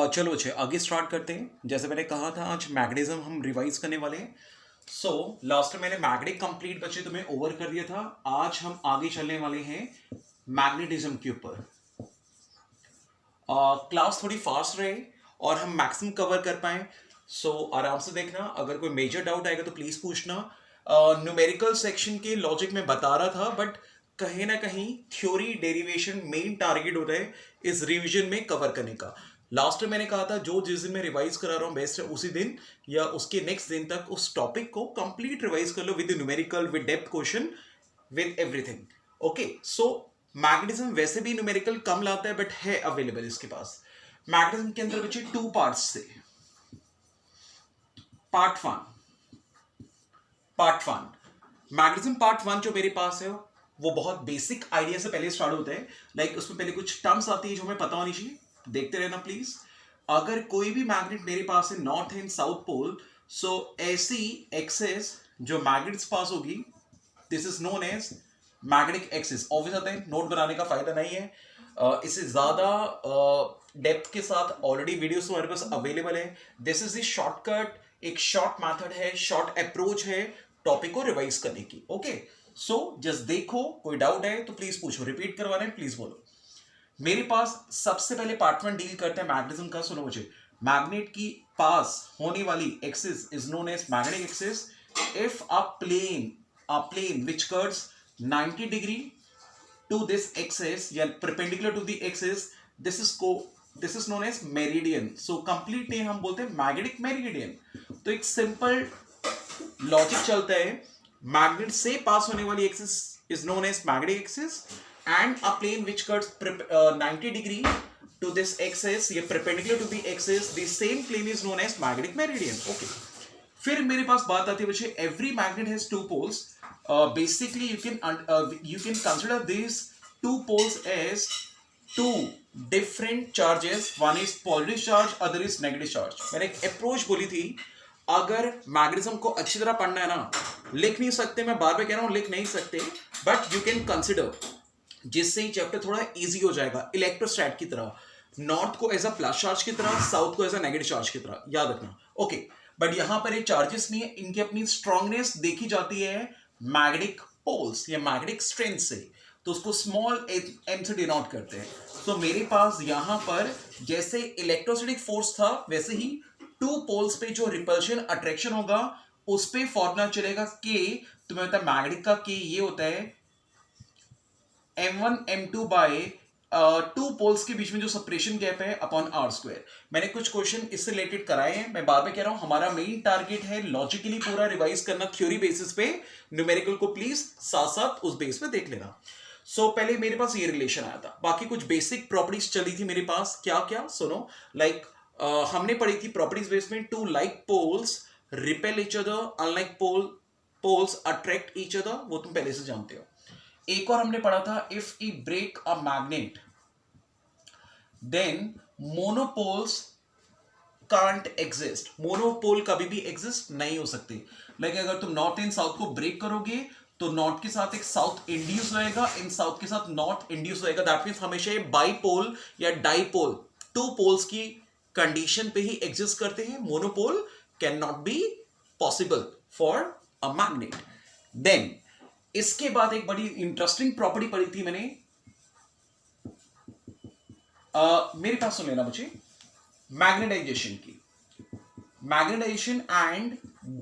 चलो अच्छे आगे स्टार्ट करते हैं। जैसे मैंने कहा था आज मैग्नेटिज्म हम रिवाइज करने वाले हैं। सो लास्ट में मैंने मैग्नेटिक कंप्लीट बच्चे तुम्हें ओवर कर दिया था। आज हम आगे चलने वाले हैं मैग्नेटिज्म के ऊपर। क्लास थोड़ी फास्ट रहे और हम मैक्सिमम कवर कर पाए। सो आराम से देखना, अगर कोई मेजर डाउट आएगा तो प्लीज पूछना। न्यूमेरिकल सेक्शन के लॉजिक में बता रहा था, बट कहीं ना कहीं थ्योरी डेरिवेशन मेन टारगेट होता है इस रिवीजन में कवर करने का। लास्ट में मैंने कहा था जो जिस दिन मैं रिवाइज करा रहा हूँ बेस्ट है उसी दिन या उसके नेक्स्ट दिन तक उस टॉपिक को कंप्लीट रिवाइज कर लो with numerical, with depth question, with everything. Okay, so magnetism वैसे भी न्यूमेरिकल कम लाता है बट है अवेलेबल इसके पास। मैग्नेटिज्म के अंदर बच्चे टू पार्ट्स से। Part one magnetism part one जो मेरे पास है वो बहुत बेसिक आइडिया से पहले स्टार्ट होता है। लाइक उसमें पहले कुछ टर्म्स आती है जो हमें पता होनी चाहिए, देखते रहना प्लीज। अगर कोई भी मैग्नेट मेरे पास है north and south pole, so ऐसी एक्सेस जो मैग्नेट्स पास होगी this is known as magnetic axis. Obvious आता है, नोट बनाने का फायदा नहीं है। इससे ज्यादा डेप्थ के साथ ऑलरेडी वीडियोस हमारे पास अवेलेबल है। दिस इज द शॉर्टकट, एक शॉर्ट मेथड है, शॉर्ट अप्रोच है टॉपिक को रिवाइज करने की। ओके, सो जस्ट देखो, कोई डाउट है तो प्लीज पूछो, रिपीट करवाना है प्लीज बोलो। मेरे पास सबसे पहले पार्ट वन डील करते हैं मैग्नेटिज्म का। सुनो मुझे, मैग्नेट की पास होने वाली axis is known as magnetic axis. If a plane which curves 90 degree to this axis या perpendicular to the axis, this is known as meridian. So complete name हम बोलते हैं मैग्नेटिक मेरिडियन। तो एक सिंपल लॉजिक चलता है, magnet से पास होने वाली axis is known as magnetic axis and a plane which curves 90 degree to this axis या perpendicular to the axis, the same plane is known as magnetic meridian. Okay, फिर मेरे पास बात आती है बच्चे, every magnet has two poles. Basically you can consider these two poles as two different charges. One is positive charge, other is negative charge. मैंने एक approach बोली थी, अगर मैग्नेटिज्म को अच्छी तरह पढ़ना है ना, लिख नहीं सकते, मैं बार बार कह रहा हूं लिख नहीं सकते, बट यू कैन कंसिडर, जिससे ही चैप्टर थोड़ा इजी हो जाएगा। इलेक्ट्रोस्टैट की तरह, नॉर्थ को एज अ प्लस चार्ज की तरह, साउथ को एज अ नेगेटिव चार्ज की तरह, याद रखना। ओके, बट यहां पर ये चार्जेस नहीं है, इनकी अपनी स्ट्रांगनेस देखी जाती है मैग्नेटिक पोल्स या मैग्नेटिक स्ट्रेंथ से, तो उसको स्मॉल एम से डिनोट करते हैं। तो मेरे पास यहां पर जैसे इलेक्ट्रोस्टैटिक फोर्स था वैसे ही टू पोल्स पे जो रिपल्शन अट्रैक्शन होगा उस पे फॉर्मूला चलेगा के। तो मैं बताया मैग्नेटिक का के ये होता है m1 m2 by two poles के बीच में जो सेपरेशन गैप है अपॉन आर स्क्वायर। मैंने कुछ क्वेश्चन इससे रिलेटेड कराए हैं, मैं बार बार कह रहा हूं हमारा मेन टारगेट है लॉजिकली पूरा रिवाइज करना थ्योरी बेसिस पे। न्यूमेरिकल को प्लीज साथ साथ उस बेस पे देख लेना। सो पहले मेरे पास ये रिलेशन आया था, बाकी कुछ बेसिक प्रॉपर्टीज चली थी मेरे पास। क्या क्या सुनो, लाइक हमने पढ़ी थी प्रॉपर्टीज बेस में, two like poles repel each other, unlike poles attract each other, वो तुम पहले से जानते हो। एक और हमने पढ़ा था, if we break a magnet then monopoles can't exist. Monopole कभी भी एग्जिस्ट नहीं हो सकते। लाइक अगर तुम नॉर्थ एंड साउथ को ब्रेक करोगे तो नॉर्थ के साथ एक साउथ इंड्यूस होएगा, इन साउथ के साथ नॉर्थ इंड्यूस होएगा। दैट मीन्स हमेशा ये बाईपोल या डाईपोल, टू पोल्स की कंडीशन पे ही एग्जिस्ट करते हैं। Monopole can not be possible for a magnet. Then इसके बाद एक बड़ी इंटरेस्टिंग प्रॉपर्टी पढ़ी थी मैंने, मेरे पास सुन लेना मुझे, मैग्नेटाइजेशन की, मैग्नेटाइजेशन एंड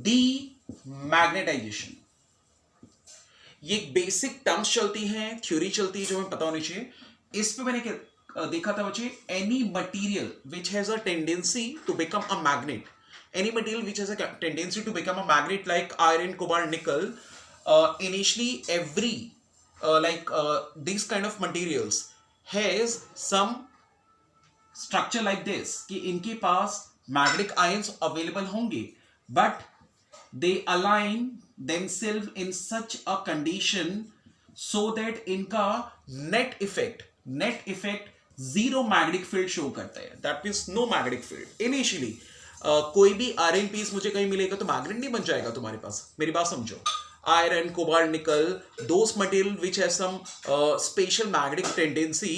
डीमैग्नेटाइजेशन। ये बेसिक टर्म्स चलती हैं, थ्योरी चलती है जो हमें पता होनी चाहिए। इस पे मैंने देखा था बच्चे, any material which has a tendency to become a magnet, any material which has a tendency to become a magnet like iron, cobalt, nickel, initially every these kind of materials has some structure like this कि इनके पास magnetic ions available होंगे, but they align themselves in such a condition so that इनका net effect zero magnetic field show करता है। that means no magnetic field initially। कोई भी iron piece मुझे कहीं मिलेगा तो मैग्नेट नहीं बन जाएगा तुम्हारे पास, मेरी बात समझो। iron, cobalt, nickel, those material which has some special magnetic tendency,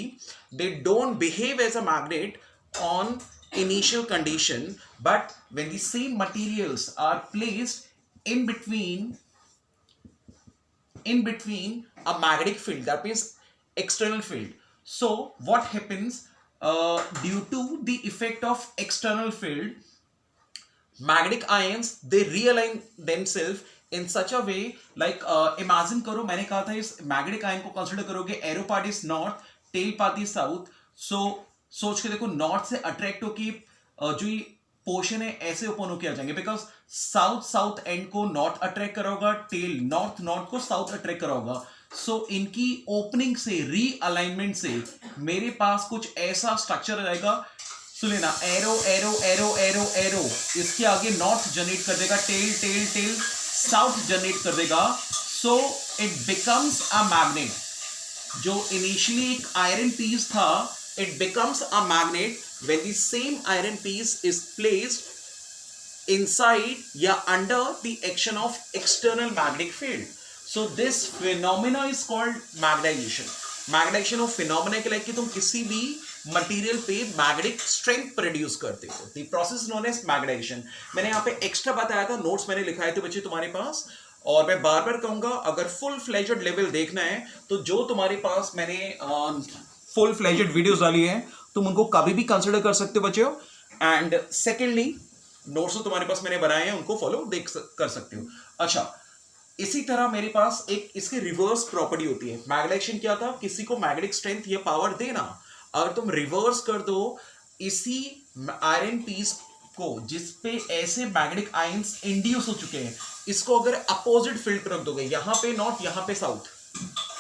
they don't behave as a magnet on initial condition, but when the same materials are placed in between a magnetic field, that means external field. So what happens, due to the effect of external field, magnetic ions they realign themselves in such a way, like imagine करो, मैंने कहा था इस magnetic ion को consider करोगे arrow part is north, tail part is south. So सोच के देखो, नॉर्थ से अट्रैक्ट हो कि जो ये पोर्शन है ऐसे ओपन होके आ जाएंगे, बिकॉज साउथ एंड को नॉर्थ अट्रैक्ट करा होगा, टेल नॉर्थ को साउथ अट्रैक्ट करा होगा. सो इनकी ओपनिंग से, रीअलाइनमेंट से मेरे पास कुछ ऐसा स्ट्रक्चर आ जाएगा. सुन लेना, arrow arrow arrow arrow arrow, इसके आगे नॉर्थ जनरेट कर देगा, tail tail tail south generate कर देगा. So it becomes a magnet. जो इनिशियली एक आयरन पीस था, it becomes a magnet when the same iron piece is placed inside या under the action of external magnetic field. So this phenomena is called magnetization. Magnetization of phenomena के like कि तुम किसी भी material पे magnetic strength produce करते हो. The process known as magnetization. मैंने यहाँ पे एक्स्ट्रा बताया था, नोट्स मैंने लिखाए थे बच्चे तुम्हारे पास, और मैं बार बार कहूंगा अगर फुल फ्लेजेड लेवल देखना है तो जो तुम्हारे पास मैंने फुल फ्लेजेड वीडियोस डाली है तुम उनको कभी भी कंसिडर कर सकते हो बच्चों. एंड सेकेंडली नोट्स तुम्हारे पास मैंने बनाए हैं, उनको फॉलो कर सकते हो. अच्छा, इसी तरह मेरे पास एक इसके रिवर्स प्रॉपर्टी होती है. मैग्नेटाइजेशन क्या था, किसी को मैग्नेटिक स्ट्रेंथ या पावर देना. अगर तुम रिवर्स कर दो इसी आयरन पीस को जिसपे ऐसे मैग्नेटिक आयंस इंड्यूस हो चुके हैं, इसको अगर अपोजिट फील्ड पर रख दोगे, यहां पे नॉर्थ यहां पे साउथ,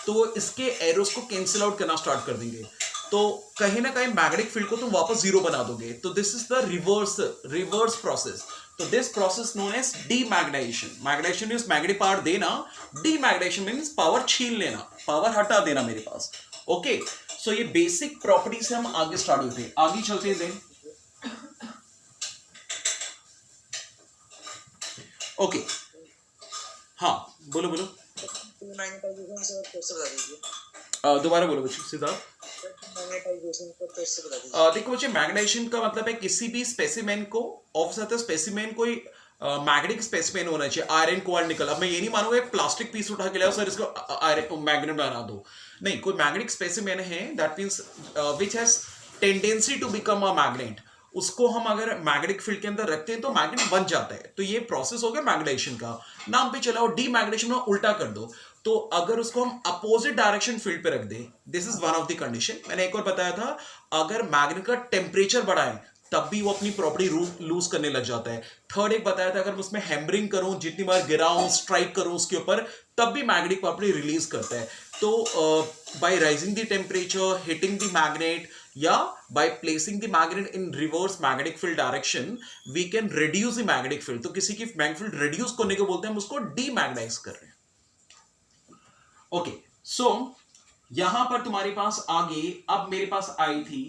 तो इसके एरोस को कैंसिल आउट करना स्टार्ट कर देंगे. तो कहीं ना कहीं मैग्नेटिक फील्ड को तुम वापस जीरो बना दोगे. तो this is the reverse process. तो this process known as demagnetization. Magnetization means magnetic power देना, डीमैग्नेटाइजेशन मींस पावर छीन लेना, पावर हटा देना मेरे पास. ओके, सो ये बेसिक प्रॉपर्टी से हम आगे स्टार्ट होते हैं, आगे चलते हैं. ओके, हाँ बोलो बोलो, दोबारा बोलो बच्चे. सिद्धार्थ, देखो बच्चे, मैग्नेटाइजेशन का मतलब है किसी भी स्पेसिमेन को, ऑफ स्पेसिमेन कोई मैग्नेटिक स्पेसिमेन होना चाहिए, आयरन क्वार्ट निकल. अब मैं ये नहीं मानूंगा एक प्लास्टिक पीस उठा के लाओ सर इसको आयरन मैग्नेट बना दो. नहीं, कोई मैग्नेटिक स्पेसिमेन है, that means which has tendency to become a magnet, उसको हम अगर मैग्नेटिक फील्ड के अंदर रखते हैं तो मैग्नेट बन जाता है. तो ये प्रोसेस हो गया मैग्नेटाइजेशन का. नाम पे चलाओ, डीमैग्नेटाइजेशन में उल्टा कर दो. तो अगर उसको हम अपोजिट डायरेक्शन फील्ड पे रख दें, this is one of the condition. मैंने एक और बताया था, अगर मैग्नेट का टेम्परेचर बढ़ाएं तब भी वो अपनी प्रॉपर्टी लूज करने लग जाता है. थर्ड एक बताया था, अगर मैं उसमें हैमरिंग करूं, जितनी बार गिराऊं, स्ट्राइक करूं उसके ऊपर, तब भी मैग्नेटिक प्रॉपर्टी रिलीज करता है. तो by raising the temperature, hitting the magnet, या by placing the magnet in reverse magnetic field direction, we can reduce the magnetic field. तो किसी की मैग्नेटिक फील्ड रिड्यूस करने को बोलते हैं, हम उसको डीमैग्नेटाइज कर रहे हैं. ओके, सो यहां पर तुम्हारे पास आगे, अब मेरे पास आई थी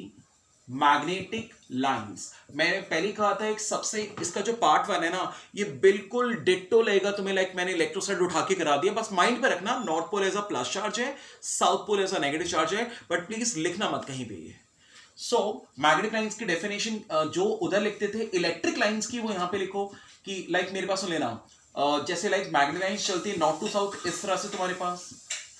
मैग्नेटिक लाइंस. मैंने पहले कहा था एक सबसे, इसका जो पार्ट 1 है ना, ये बिल्कुल डिट्टो लगेगा तुम्हें, लाइक मैंने इलेक्ट्रोसाइड उठा के करा दिया. बस माइंड पे रखना, north pole as a plus charge है, south pole as a negative charge है, बट प्लीज लिखना मत कहीं पे ये. सो मैग्नेटिक लाइंस की डेफिनेशन जो उधर लिखते थे इलेक्ट्रिक लाइंस की, वो यहां पे लिखो कि लाइक मेरे पास लेना, जैसे लाइक मैग्नेटिक लाइंस चलती है नॉर्थ टू साउथ, इस तरह से तुम्हारे पास.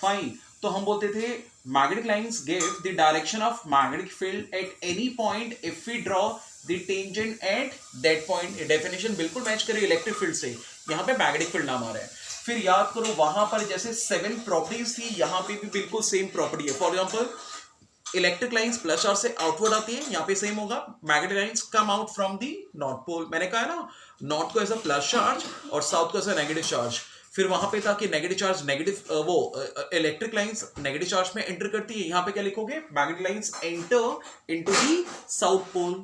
फाइन, तो हम बोलते थे magnetic lines give the direction of magnetic field at any point if we draw the tangent at that point. Definition बिल्कुल मैच करे इलेक्ट्रिक फील्ड से, यहाँ पे मैग्नेटिक फील्ड नाम आ रहा है. फिर याद करो वहां पर जैसे 7 प्रॉपर्टीज थी, यहाँ पे भी बिल्कुल सेम प्रॉपर्टी है. For example, electric lines plus charge से आउटवर्ड आती है, यहाँ पे सेम होगा. Magnetic lines come out from the north pole, मैंने कहा ना, नॉर्थ को एज अ प्लस चार्ज और साउथ को एज अ नेगेटिव चार्ज. फिर वहां पे था कि नेगेटिव चार्ज वो इलेक्ट्रिक लाइंस नेगेटिव चार्ज में एंटर करती है. यहां पे क्या लिखोगे, मैग्नेटिक लाइंस एंटर इनटू दी साउथ पोल.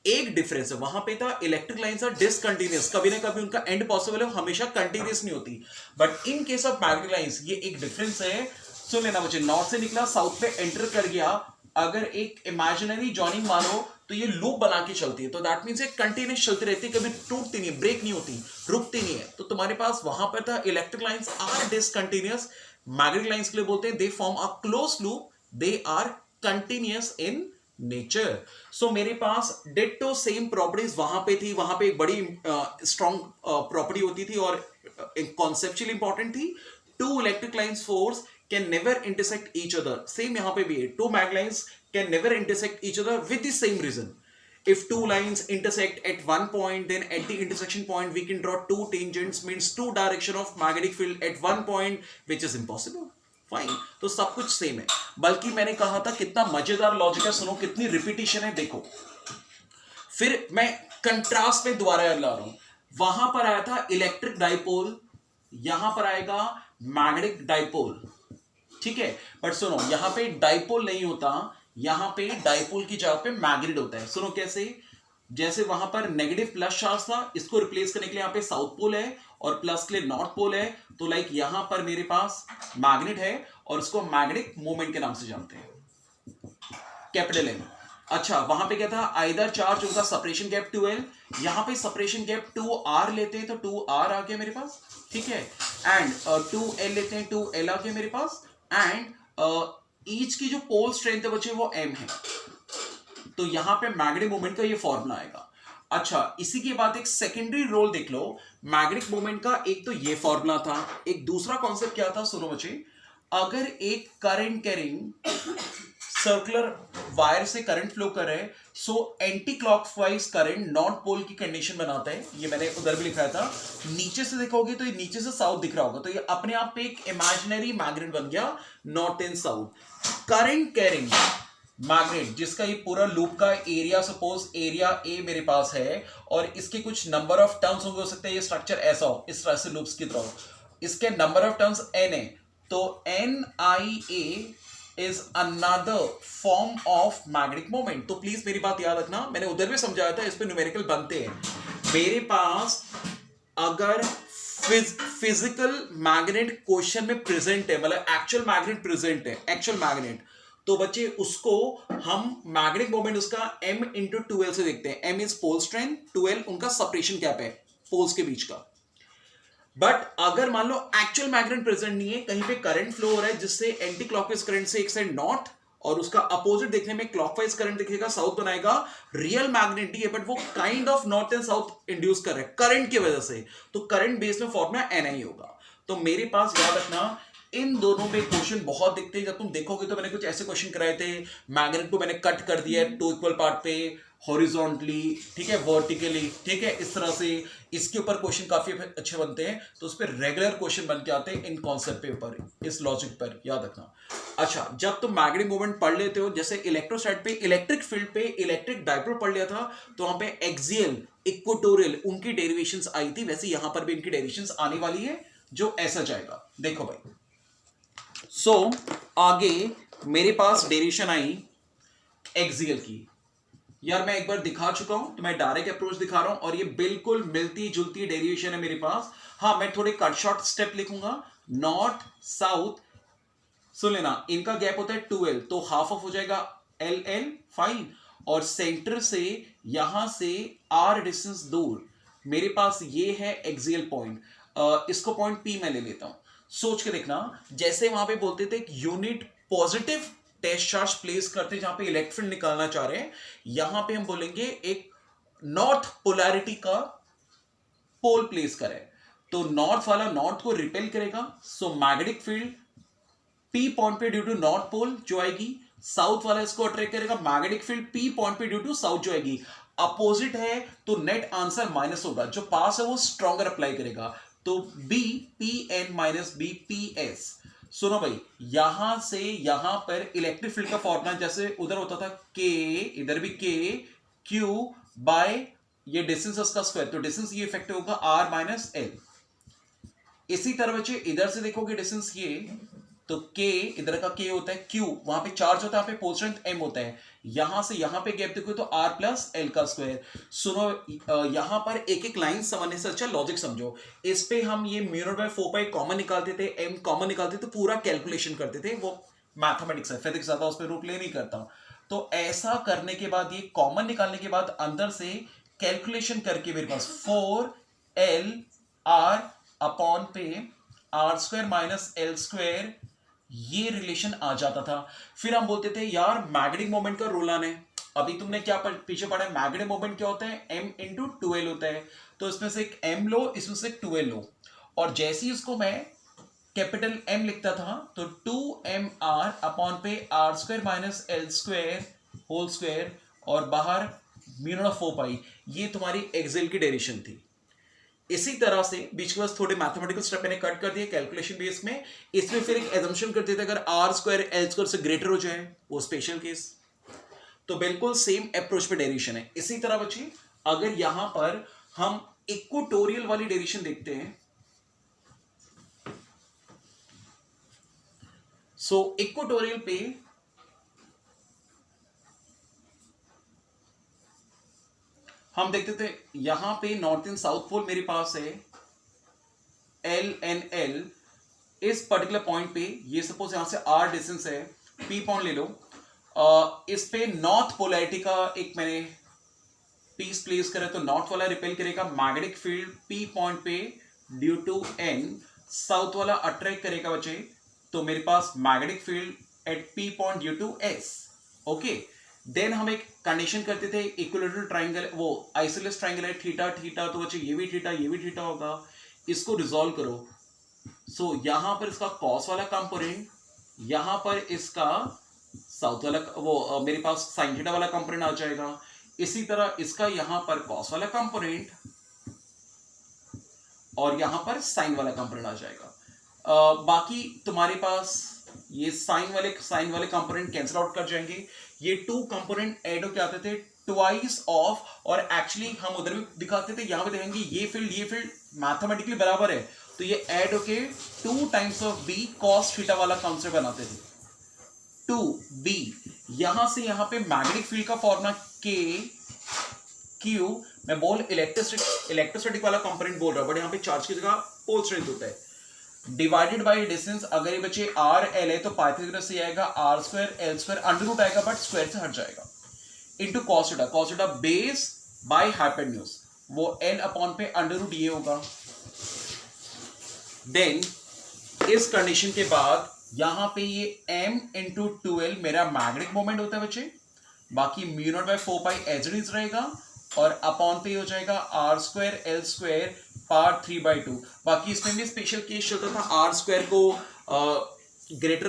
एक डिफरेंस है, वहां पे था इलेक्ट्रिक लाइंस आर डिसकंटिन्यूअस, कभी ना कभी उनका एंड पॉसिबल है, हमेशा कंटिन्यूअस नहीं होती. But in case of magnetic lines ये एक डिफरेंस है. सुन लेना मुझे, नॉर्थ से निकला, साउथ पे एंटर कर गया, अगर एक इमेजिनरी जॉइनिंग मानो तो ये लूप बना के चलती है. तो दैट मींस एक कंटिन्यूअस चलती रहती है, कभी टूटती नहीं, ब्रेक नहीं होती, रुकती नहीं है. तो तुम्हारे पास वहां पर था electric lines are discontinuous. Magnetic lines के लिए बोलते हैं they form a close loop, they are continuous in nature. So मेरे पास डिट्टो सेम प्रॉपर्टीज वहां पे थी, वहां पे एक बड़ी स्ट्रॉन्ग प्रॉपर्टी होती थी और कॉन्सेप्चुअली इंपॉर्टेंट थी। Two electric lines force can never intersect each other. Same यहां पे भी है, two mag lines can never intersect each other with the same reason. If two lines intersect at one point, then at the intersection point we can draw two tangents, means two direction of magnetic field at one point, which is impossible. Fine, तो सब कुछ same है। बल्कि मैंने कहा था कितना मजेदार लॉजिक है, सुनो कितनी रिपीटिशन है, देखो। फिर मैं कंट्रास्ट में दोबारा ला रहा हूं। वहां पर आया था इलेक्ट्रिक डाइपोल, यहां पर आएगा मैग्नेटिक डाइपोल, ठीक है। बट सुनो यहां पे डाइपोल नहीं होता, यहां पे डाइपोल की जगह पे मैग्नेट होता है। सुनो कैसे, जैसे वहां पर नेगेटिव प्लस चार्ज था, इसको रिप्लेस करने के लिए यहां पे साउथ पोल है और प्लस के लिए नॉर्थ पोल है, तो लाइक यहां पर मेरे पास मैग्नेट है और इसको मैग्नेटिक मोमेंट के नाम से जानते हैं, कैपिटल एम। अच्छा वहां पे क्या था, आइदर चार्ज उनका सेपरेशन गैप 2L, यहां पे सेपरेशन गैप 2R लेते हैं तो 2R आ गया मेरे पास, ठीक है। एंड 2L लेते हैं, 2L आ गया मेरे पास। एंड ईच की जो पोल स्ट्रेंथ है बच्चे वो M है, तो यहां पे मैग्नेटिक मोमेंट का ये फॉर्मूला आएगा। अच्छा इसी के बाद एक सेकेंडरी रोल देख लो मैग्नेटिक मोमेंट का। एक तो ये फॉर्मूला था, एक दूसरा कॉन्सेप्ट क्या था, सुनो बच्चे। अगर एक करंट कैरिंग सर्कुलर वायर से करंट फ्लो कर रहे हैं, so anti clockwise current north pole की कंडीशन बनाता है। ये मैंने उधर भी लिखा था, नीचे से देखोगे तो ये नीचे से साउथ दिख रहा होगा, तो ये अपने आप पे एक इमेजिनरी मैग्नेट बन गया, north and south. Current carrying magnet जिसका ये पूरा लूप का एरिया, सपोज एरिया ए मेरे पास है और इसके कुछ नंबर ऑफ टर्न्स होंगे, हो सकता है ये स्ट्रक्चर ऐसा हो, इस तरह से लूप्स की तरह, इसके नंबर ऑफ टर्न्स n है, तो NIA is another form of magnetic moment. तो प्लीज मेरी बात याद रखना, मैंने उधर भी समझाया था, इस पे न्यूमेरिकल बनते हैं। मेरे पास अगर फिजिकल मैग्नेट क्वेश्चन में प्रेजेंट है, मतलब एक्चुअल मैग्नेट प्रेजेंट है, एक्चुअल मैग्नेट, तो बच्चे उसको हम मैग्नेटिक मोमेंट उसका m इंटू 2L से देखते हैं। m is pole strength, 2L उनका सेपरेशन गैप है पोल्स के बीच का। बट अगर मान लो एक्चुअल मैग्नेट प्रेजेंट नहीं है, कहीं पे करंट फ्लो हो रहा है जिससे एंटी क्लॉकवाइज करंट से एक साइड नॉर्थ और उसका अपोजिट देखने में क्लॉकवाइज करंट दिखेगा, साउथ बनाएगा, रियल मैग्नेट ही है बट वो kind of north and south induce कर रहा है करंट की वजह से, तो करंट बेस में फॉर्मूला NI होगा। तो मेरे पास याद रखना इन दोनों में क्वेश्चन बहुत दिखते हैं। जब तुम देखोगे तो मैंने कुछ ऐसे क्वेश्चन कराए थे, मैग्नेट को मैंने कट कर दिया है 2 इक्वल पार्ट पे, हॉरिजॉन्टली, ठीक है, वर्टिकली, ठीक है, इस तरह से इसके ऊपर क्वेश्चन काफी अच्छे बनते हैं, तो उस पर रेगुलर क्वेश्चन बन के आते हैं इन कॉन्सेप्ट पे ऊपर, इस लॉजिक पर याद रखना। अच्छा जब तुम मैग्नेटिक मोमेंट पढ़ लेते हो, जैसे इलेक्ट्रोस्टैट पे इलेक्ट्रिक फील्ड पे इलेक्ट्रिक डाइपोल पढ़ लिया था, तो वहां पे एक्सियल इक्वेटोरियल उनकी डेरिवेशंस आई थी, वैसे यहां पर भी इनकी डेरिवेशंस आने वाली है जो ऐसा जाएगा। देखो भाई, सो आगे मेरे पास डेरिवेशन आई एक्सियल की। यार मैं एक बार दिखा चुका हूं, तो मैं डायरेक्ट अप्रोच दिखा रहा हूं और ये बिल्कुल मिलती जुलती डेरिवेशन है मेरे पास। हाँ मैं थोड़े कट शॉर्ट स्टेप लिखूंगा, नॉर्थ साउथ, सुन लेना, इनका गैप होता है 2L, तो हाफ ऑफ हो जाएगा LL, फाइन। और सेंटर से यहां से R डिस्टेंस दूर मेरे पास ये है एक्सियल पॉइंट, इसको पॉइंट P मैं ले लेता हूं। सोच के देखना, जैसे वहां पे बोलते थे एक unit positive test charge place करते जहां पे इलेक्ट्रिक फील्ड निकालना चाह रहे हैं, यहां पे हम बोलेंगे एक नॉर्थ पोलैरिटी का पोल प्लेस करें, तो नॉर्थ वाला नॉर्थ को रिपेल करेगा, so magnetic field P point पे ड्यू टू नॉर्थ पोल जो आएगी, साउथ वाला इसको अट्रैक्ट करेगा, मैग्नेटिक फील्ड P पॉइंट पे ड्यू टू साउथ जो आएगी। अपोजिट है तो नेट आंसर माइनस होगा, जो पास है वो स्ट्रॉन्गर अप्लाई करेगा, तो B PN minus B PS। सुनो भाई, यहां से यहां पर इलेक्ट्रिक फील्ड का फॉर्मूला जैसे उधर होता था K, इधर भी K Q बाय ये डिस्टेंस उसका स्क्वायर, तो डिस्टेंस ये इफेक्ट होगा R माइनस L। इसी तरह बच्चे इधर से देखोगे डिस्टेंस ये, तो K इधर का K होता है, Q वहां पे चार्ज होता है, यहाँ पे पोल स्ट्रेंथ M होता है, यहां से यहां पे गैप देखो तो R प्लस L का स्क्वायर। सुनो यहां पर एक एक लाइन समझने से अच्छा लॉजिक समझो, इस पे हम ये μ/4 कॉमन निकालते थे, M कॉमन निकालते थे, पूरा कैलकुलेशन करते थे, वो मैथमेटिक्स है, फिजिक्स ज्यादा उस पर रूप ले नहीं करता। तो ऐसा करने के बाद ये कॉमन निकालने के बाद अंदर से कैलकुलेशन करके मेरे पास 4L R अपॉन पे R square minus L square ये रिलेशन आ जाता था। फिर हम बोलते थे यार मैग्नेटिक मोमेंट का रूल आने। अभी तुमने क्या पीछे पढ़ा है, मैग्नेटिक मोमेंट क्या होता है, m इंटू टूएल होता है। तो इसमें से एक m लो, इसमें से एक टूएल लो, और जैसे ही इसको मैं कैपिटल M लिखता था तो 2mr अपॉन पे r square minus l square whole square, और बाहर म्यू नॉट ऑफ 4 पाई, ये तुम्हारी एक्सेल की डेरिवेशन थी। इसी तरह से बीच के पास थोड़े मैथमेटिकल स्टेप मैंने कट कर दिए कैलकुलेशन बेस में। इसमें फिर एक एजम्पशन करते थे अगर आर स्क्वायर एल स्क्वायर से ग्रेटर हो जाए, वो स्पेशल केस। तो बिल्कुल सेम अप्रोच पे डेरिवेशन है। इसी तरह बच्चे अगर यहां पर हम इक्वेटोरियल वाली डेरिवेशन देखते हैं, सो इक्वेटोरियल पे हम देखते थे यहां पे नॉर्थ एंड साउथ पोल मेरे पास है एल एन एल। इस पर्टिकुलर पॉइंट पे ये सपोज यहां से आर डिस्टेंस है, पी पॉइंट ले लो। इस पे नॉर्थ पोलैरिटी का एक मैंने पीस प्लेस करे तो नॉर्थ वाला रिपेल करेगा मैग्नेटिक फील्ड पी पॉइंट पे ड्यू टू एन, साउथ वाला अट्रैक्ट करेगा बच्चे, तो मेरे पास magnetic field at P point due to S. Okay, then हम एक कंडीशन करते थे इक्विलेटरल ट्राइंगल, वो आइसोलेस ट्राइंगल है थीटा थीटा, तो बच्चे ये भी थीटा होगा। इसको रिजॉल्व करो। सो यहां पर इसका कॉस वाला कंपोनेंट, यहां पर इसका साउथ वाला वो मेरे पास साइन थीटा वाला कंपोनेंट आ जाएगा। इसी तरह इसका यहां पर कॉस वाला कंपोनेंट और यहां पर साइन वाला कंपोनेंट आ जाएगा। बाकी तुम्हारे पास ये साइन वाले कंपोनेंट कैंसिल आउट कर जाएंगे। ये टू कंपोनेंट ऐड होकर आते थे ट्वाइस ऑफ, और एक्चुअली हम उधर भी दिखाते थे, यहां पे देखेंगे ये फील्ड मैथमेटिकली बराबर है, तो ये ऐड होके 2 times of B cos theta वाला कॉन्सेप्ट बनाते थे। 2b, यहां से यहां पे मैग्नेटिक फील्ड का फॉर्मूला k q, मैं बोल इलेक्ट्रोस्टैटिक वाला कंपोनेंट बोल रहा हूं, बट यहां पे चार्ज की जगह पोल स्ट्रेंथ होता है, डिवाइडेड बाय डिस्टेंस। अगर ये बच्चे आर एल है तो पाइथागोरस से आएगा r square l square under root आएगा, बट स्क्वायर से हट जाएगा, into cos theta base by hypotenuse, वो एल अपॉन पे अंडर रूट ये होगा। देन इस कंडीशन के बाद यहां पे ये m इंटू 12 मेरा मैग्नेटिक मोमेंट होता है बच्चे, बाकी mu not by 4 pi as it is रहेगा, और अपॉन पे हो जाएगा r square l square part 3/2। बाकी इसमें भी स्पेशल केस चलता था, आर स्क्वायर को ग्रेटर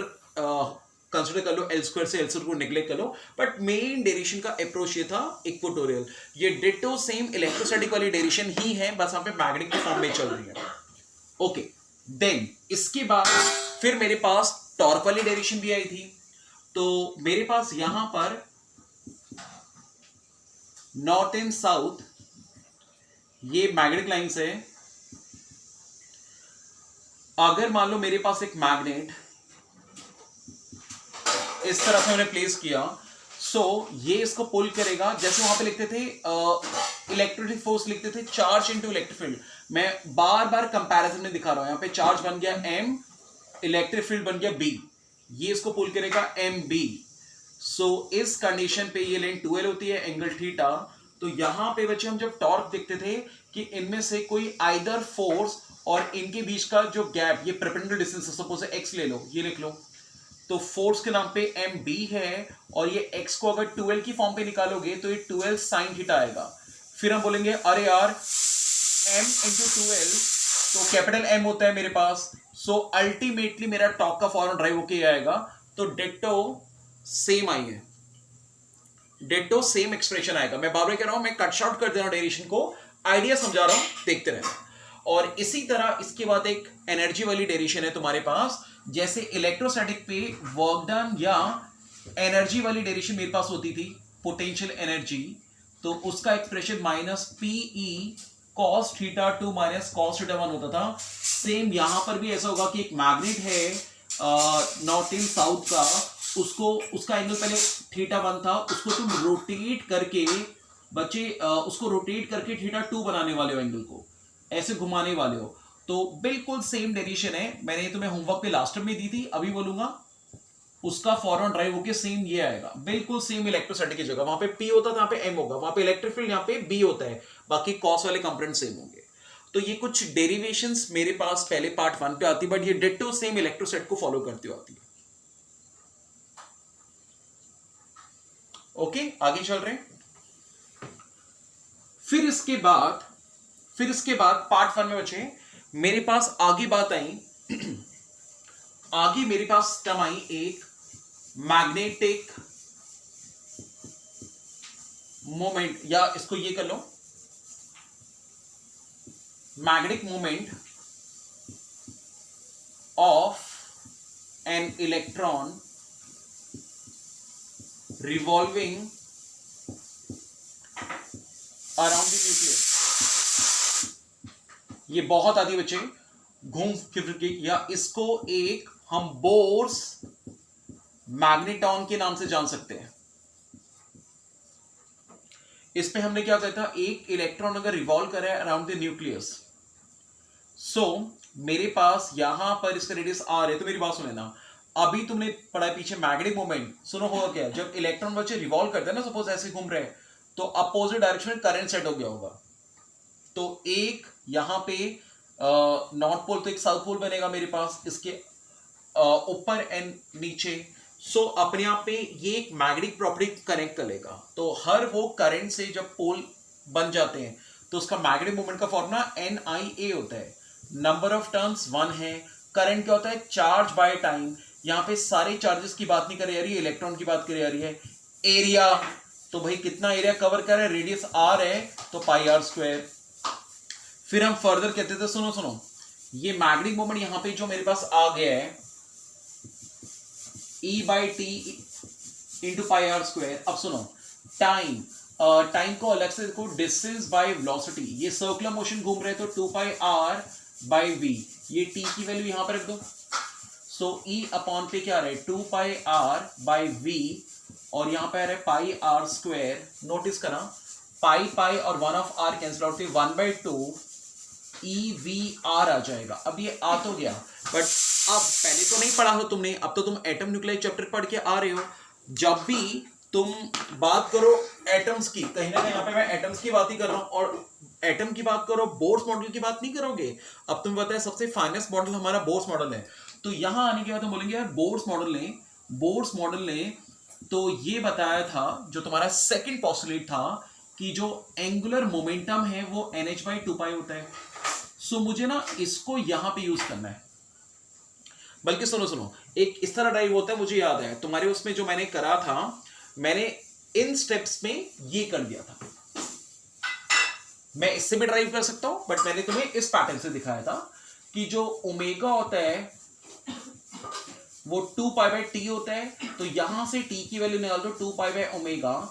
कंसिडर कर लो, एल स्क्वायर से एल स्क्वायर को नेग्लेक्ट कर लो, बट मेन डेरिवेशन का अप्रोच ये था इक्वेटोरियल। ये डिटो सेम इलेक्ट्रोस्टैटिक वाली डेरिवेशन ही है, बस यहाँ पे मैग्नेटिक के फॉर्म में चल रही है। ओके, देन इसके बाद फिर मेरे पास टॉर्क वाली डेरिवेशन भी आई थी। तो मेरे पास यहां पर नॉर्थ एंड साउथ ये मैग्नेटिक लाइंस है। अगर मान लो मेरे पास एक मैग्नेट इस तरह से मैंने प्लेस किया, सो ये इसको पुल करेगा, जैसे वहां पे लिखते थे इलेक्ट्रिक फोर्स लिखते the charge into electric field, मैं बार बार कंपैरिजन में दिखा रहा हूं। यहां पे चार्ज बन गया m, इलेक्ट्रिक फील्ड बन गया b, ये इसको पुल करेगा mb। सो इस कंडीशन पे ये लेंथ 2l होती है, एंगल थीटा। तो यहां पे बच्चे हम जब टॉर्क देखते थे कि इनमें से कोई आइदर फोर्स और इनके बीच का जो गैप, ये परपेंडिकुलर डिस्टेंस, सपोज x ले लो, ये लिख लो, तो फोर्स के नाम पे mb है, और ये x को अगर 2l की फॉर्म पे निकालोगे तो ये 2l साइन थीटा आएगा। फिर हम बोलेंगे अरे यार m इंटू 2l, तो कैपिटल M होता है मेरे पास, सो अल्टीमेटली मेरा टॉर्क का फॉर्मूला ड्राइव होके आएगा। तो डिट्टो सेम आई है, डिट्टो सेम एक्सप्रेशन आएगा। मैं बार बार कह रहा हूं, मैं कट शॉर्ट कर दे रहा हूं डेरिवेशन को, आइडिया समझा रहा हूं, देखते रहना। और इसी तरह इसके बाद एक एनर्जी वाली डेरिवेशन है तुम्हारे पास, जैसे इलेक्ट्रोस्टैटिक पे वर्क डन या एनर्जी वाली डेरिवेशन मेरे पास होती थी, पोटेंशियल एनर्जी, तो उसका expression minus PE cos theta 2 minus cos theta 1 होता था। सेम यहां पर भी ऐसा होगा कि एक मैग्नेट है नॉर्थ एंड साउथ का, उसको उसका एंगल पहले थीटा 1 था, उसको तुम रोटेट करके बच्चे उसको रोटेट करके थीटा 2 बनाने वाले हो, एंगल को ऐसे घुमाने वाले हो। तो बिल्कुल सेम डेरिवेशन है, मैंने तुम्हें होमवर्क पे लास्ट में दी थी, अभी बोलूंगा, उसका फॉरवर्ड ड्राइव होके सेम ये आएगा, बिल्कुल सेम इलेक्ट्रोस्टैटिक की जगह वहां पे P होता था, यहाँ पे M होगा, वहां पे इलेक्ट्रिक फील्ड यहाँ पे B होता है, बाकी कॉस वाले कंपोनेंट सेम होंगे। तो ये कुछ डेरिवेशंस मेरे पास पहले पार्ट 1 पे आती है, बट ये डिट्टो सेम इलेक्ट्रोस्टैटिक को फॉलो करती आती है। ओके, आगे चल रहे हैं। फिर इसके बाद पार्ट 1 में बचे मेरे पास आगे बात आई आगे मेरे पास टर्म आई एक मैग्नेटिक मोमेंट, या इसको ये कर लो, magnetic moment of an electron revolving around the nucleus. ये बहुत आदि बच्चे घूम फिर के, या इसको एक हम बोर्स मैग्नेटॉन के नाम से जान सकते हैं। इस पे हमने क्या कहा था, एक इलेक्ट्रॉन अगर रिवॉल्व करे अराउंड द न्यूक्लियस, सो मेरे पास यहां पर इसका रेडियस आर है। तो मेरी बात सुने ना, अभी तुमने पढ़ा है पीछे मैग्नेटिक मोमेंट, सुनो होगा क्या, जब इलेक्ट्रॉन बच्चे रिवॉल्व करते हैं ना, सपोज ऐसे घूम रहे हैं, तो अपोजिट डायरेक्शन में करंट सेट हो गया होगा। तो एक यहां पे नॉर्थ पोल, तो एक साउथ पोल बनेगा मेरे पास, इसके ऊपर एंड नीचे। सो अपने आप पे ये एक मैग्नेटिक प्रॉपर्टी कनेक्ट कर लेगा। तो हर वो करंट से जब पोल बन जाते हैं तो उसका मैग्नेटिक मोमेंट का फॉर्मूला NIA होता है। नंबर ऑफ टर्न्स 1 है। करंट क्या होता है, चार्ज बाय टाइम। यहां पे सारे चार्जेस की बात नहीं कर जा रही है, इलेक्ट्रॉन की बात कर जा रही है। एरिया, तो भाई कितना एरिया कवर कर रहा है, रेडियस r है तो πr²। फिर हम फर्दर कहते थे, सुनो ये मैग्नेटिक मोमेंट यहां पे जो मेरे पास आ गया है E/T इंटू πr²। अब सुनो, टाइम को अलग से देखो, डिस्टेंस बाय वेलोसिटी। ये सर्कुलर मोशन घूम रहे तो 2πr/v, ये t की वैल्यू यहां पर रख दो। सो E अपॉन पे क्या रहे, 2πr/v, और यहां पर है πr²। नोटिस करा, पाई और 1 of r cancel out, 1/2 EVR आ जाएगा। अब ये आ तो गया, बट अब पहले तो नहीं पढ़ा हो तुमने, अब तो तुम एटम न्यूक्लियर चैप्टर पढ़ के आ रहे हो। जब भी तुम बात करो एटम्स की, कहीं ना कहीं यहाँ पे मैं एटम्स की बात ही कर रहा हूं, और एटम की बात करो, बोर्स मॉडल की बात नहीं करोगे। अब तुम बताए सबसे फाइनेस्ट मॉडल हमारा बोर्स मॉडल है, तो यहां आने के बाद हम बोलेंगे यार बोर्स मॉडल ने तो ये बताया था, जो तुम्हारा सेकंड पॉस्टुलेट था, कि जो एंगुलर मोमेंटम है वो NH/2π होता है। सो मुझे ना इसको यहां पे यूज करना है। बल्कि सुनो, एक इस तरह ड्राइव होता है, मुझे याद है तुम्हारे उसमें जो मैंने करा था, मैंने इन स्टेप्स में ये कर दिया था। मैं इससे भी ड्राइव कर सकता हूं, बट मैंने तुम्हें इस पैटर्न से दिखाया था कि जो ओमेगा होता है वो 2π/T होता है। तो यहां से T की वैल्यू निकाल दो 2π/ω,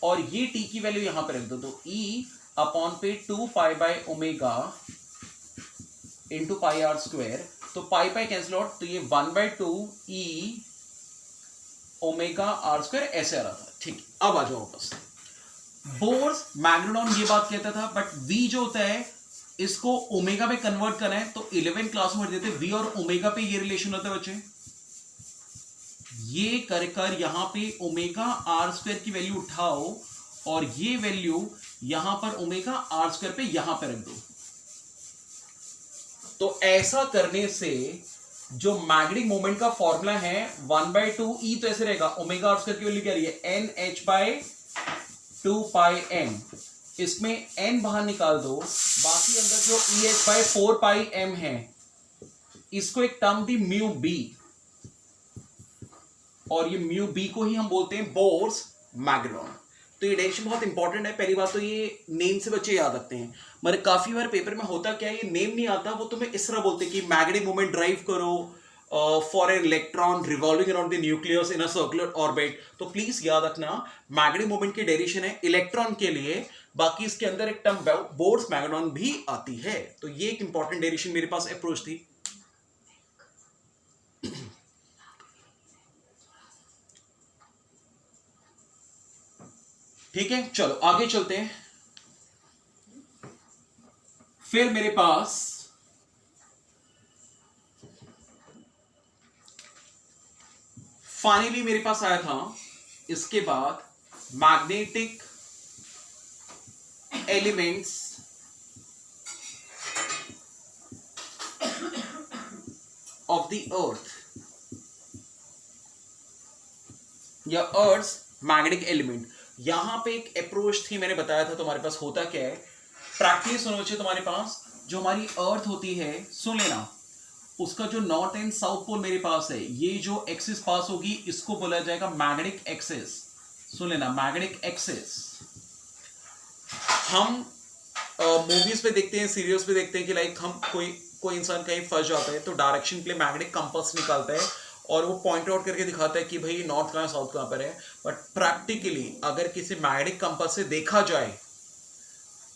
और ये T की वैल्यू यहां पर रख दो, तो E अपॉन पे 2π/ω इंटू πr²। तो पाई कैंसिल आउट, तो ये 1/2 E ω/r², ऐसे आ रहा था। ठीक, अब आ जाओ वापस। बोर्स मैग्नेटॉन ये बात कहता था, बट V जो होता है इसको ओमेगा पे कन्वर्ट करना है, तो 11 क्लास में देते V और ओमेगा पे ये रिलेशन होता है बच्चे। ये कर यहां पे ω/r² की वैल्यू उठाओ, और ये वैल्यू यहां पर ω/r² पे यहां पर रख दो। तो ऐसा करने से जो मैग्नेटिक मोमेंट का फॉर्मूला है 1/2 E, तो ऐसे रहेगा, ω/r² की वैल्यू क्या रही है, NH/2πm। इसमें n बाहर निकाल दो, बाकी अंदर जो EH/4πm है, इसको एक टर्म दी μb, और ये μb को ही हम बोलते हैं बोर्स मैग्नेटॉन। तो ये डेरिवेशन बहुत इंपॉर्टेंट है। पहली बात तो ये नेम से बच्चे याद रखते हैं, मगर काफी बार पेपर में होता क्या है, ये नेम नहीं आता, वो तुम्हें इस तरह बोलते हैं कि मैग्नेटिक मोमेंट ड्राइव करो for an electron revolving around the nucleus in a circular orbit. तो प्लीज याद रखना, मैग्नेटिक मोमेंट की डेरिवेशन है इलेक्ट्रॉन के लिए, बाकी इसके अंदर एक टर्म बोर्स मैग्नेटॉन भी आती है। तो ये एक इंपॉर्टेंट डेरिवेशन मेरे पास अप्रोच थी। ठीक है, चलो आगे चलते हैं। फिर मेरे पास फाइनली मेरे पास आया था इसके बाद magnetic elements of the earth, या अर्थ मैग्नेटिक एलिमेंट। यहां पे एक अप्रोच थी, मैंने बताया था तुम्हारे पास होता क्या है, प्रैक्टिस सुनो बच्चे, तुम्हारे पास जो हमारी अर्थ होती है, सुन लेना, उसका जो नॉर्थ एंड साउथ पोल मेरे पास है, ये जो एक्सिस पास होगी इसको बोला जाएगा मैग्नेटिक एक्सिस। सुन लेना, मैग्नेटिक एक्सिस। हम मूवीज पे देखते हैं, सीरियल्स पे देखते हैं कि लाइक हम कोई इंसान कहीं फंस जाता है तो डायरेक्शन के लिए मैग्नेटिक कंपास निकालता है और वो पॉइंट आउट करके दिखाता है कि भाई नॉर्थ कहाँ साउथ कहाँ पर है। बट प्रैक्टिकली अगर किसी मैग्नेटिक कंपास से देखा जाए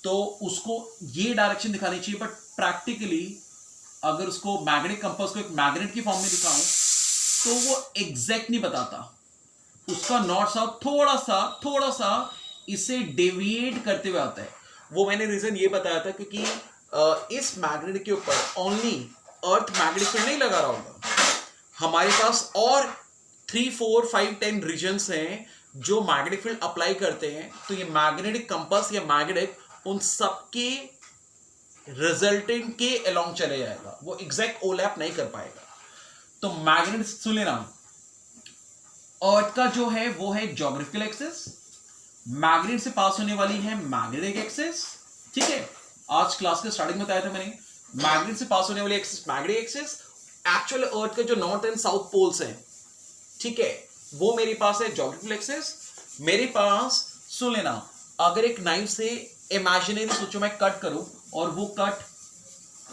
तो उसको ये डायरेक्शन दिखानी चाहिए, बट प्रैक्टिकली अगर उसको मैग्नेटिक कंपास को एक मैग्नेट की फॉर्म में दिखाऊं तो वो एग्जैक्ट नहीं बताता, उसका नॉर्थ साउथ थोड़ा सा इसे डेविएट करते हुए आता है। वो मैंने रीजन ये बताया था क्योंकि इस मैग्नेट के ऊपर ओनली अर्थ मैग्नेटिक फील्ड नहीं लगा रहा होगा, हमारे पास और 3, 4, 5, 10 रीजन्स हैं जो मैग्नेटिक फील्ड अप्लाई करते हैं। तो ये मैग्नेटिक कंपास या मैग्नेट उन सबके रिजल्टेंट के अलोंग चले जाएगा, वो एग्जैक्ट ओवरलैप नहीं कर पाएगा। तो मैग्नेट सुन लेना, अर्थ का जो है वो है ज्योग्राफिकल एक्सिस, मैग्नेट से पास होने वाली है मैग्नेटिक एक्सिस। ठीक है, आज क्लास के स्टार्टिंग में बताया था मैंने, मैग्नेट से पास होने वाली एक्सिस मैग्नेटिक एक्सिस। एक्चुअल अर्थ का जो नॉर्थ एंड साउथ पोल्स हैं, ठीक है, वो मेरे पास है ज्योग्राफिकल एक्सिस। मेरे पास सुन लेना, अगर एक नाइफ से इमेजिनरी सोचो मैं कट करूं और वो कट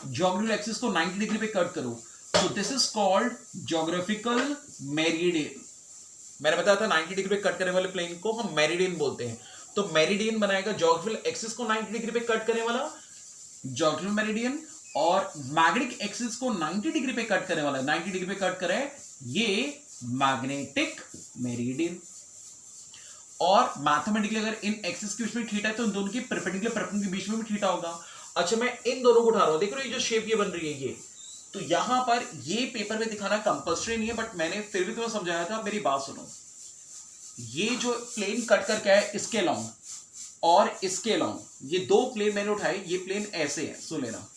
ज्योग्राफिकल एक्सिस को 90 डिग्री पे कट करूं, तो this is called geographical meridian. मैंने बताया था 90 डिग्री पे कट करने वाले प्लेन को हम मेरिडियन बोलते हैं। तो मेरिडियन बनाएगा ज्योग्राफिकल एक्सिस को 90 डिग्री पे कट करने वाला ज्योग्राफिकल मेरिडियन, और मैग्नेटिक एक्सिस को 90 डिग्री पे कट करने वाला 90 डिग्री पे कट करे ये मैग्नेटिक मेरिडियन। और मैथमेटिकली अगर इन एक्सिस के बीच में थीटा है तो इन दोनों के परपेंडिकुलर के बीच में भी थीटा होगा। अच्छा, मैं इन दोनों को उठा रहा हूं, देख रहे हो ये जो शेप ये बन रही है ये, तो यहां पर ये पेपर में दिखाना कंपल्सरी नहीं है, बट मैंने फिर भी तुम्हें समझाया था, मेरी बात सुनो। ये जो प्लेन कट करके है इसके लॉन्ग और इसके लॉन्ग, ये दो प्लेन मैंने उठाए, ये प्लेन ऐसे है, सुन लेना,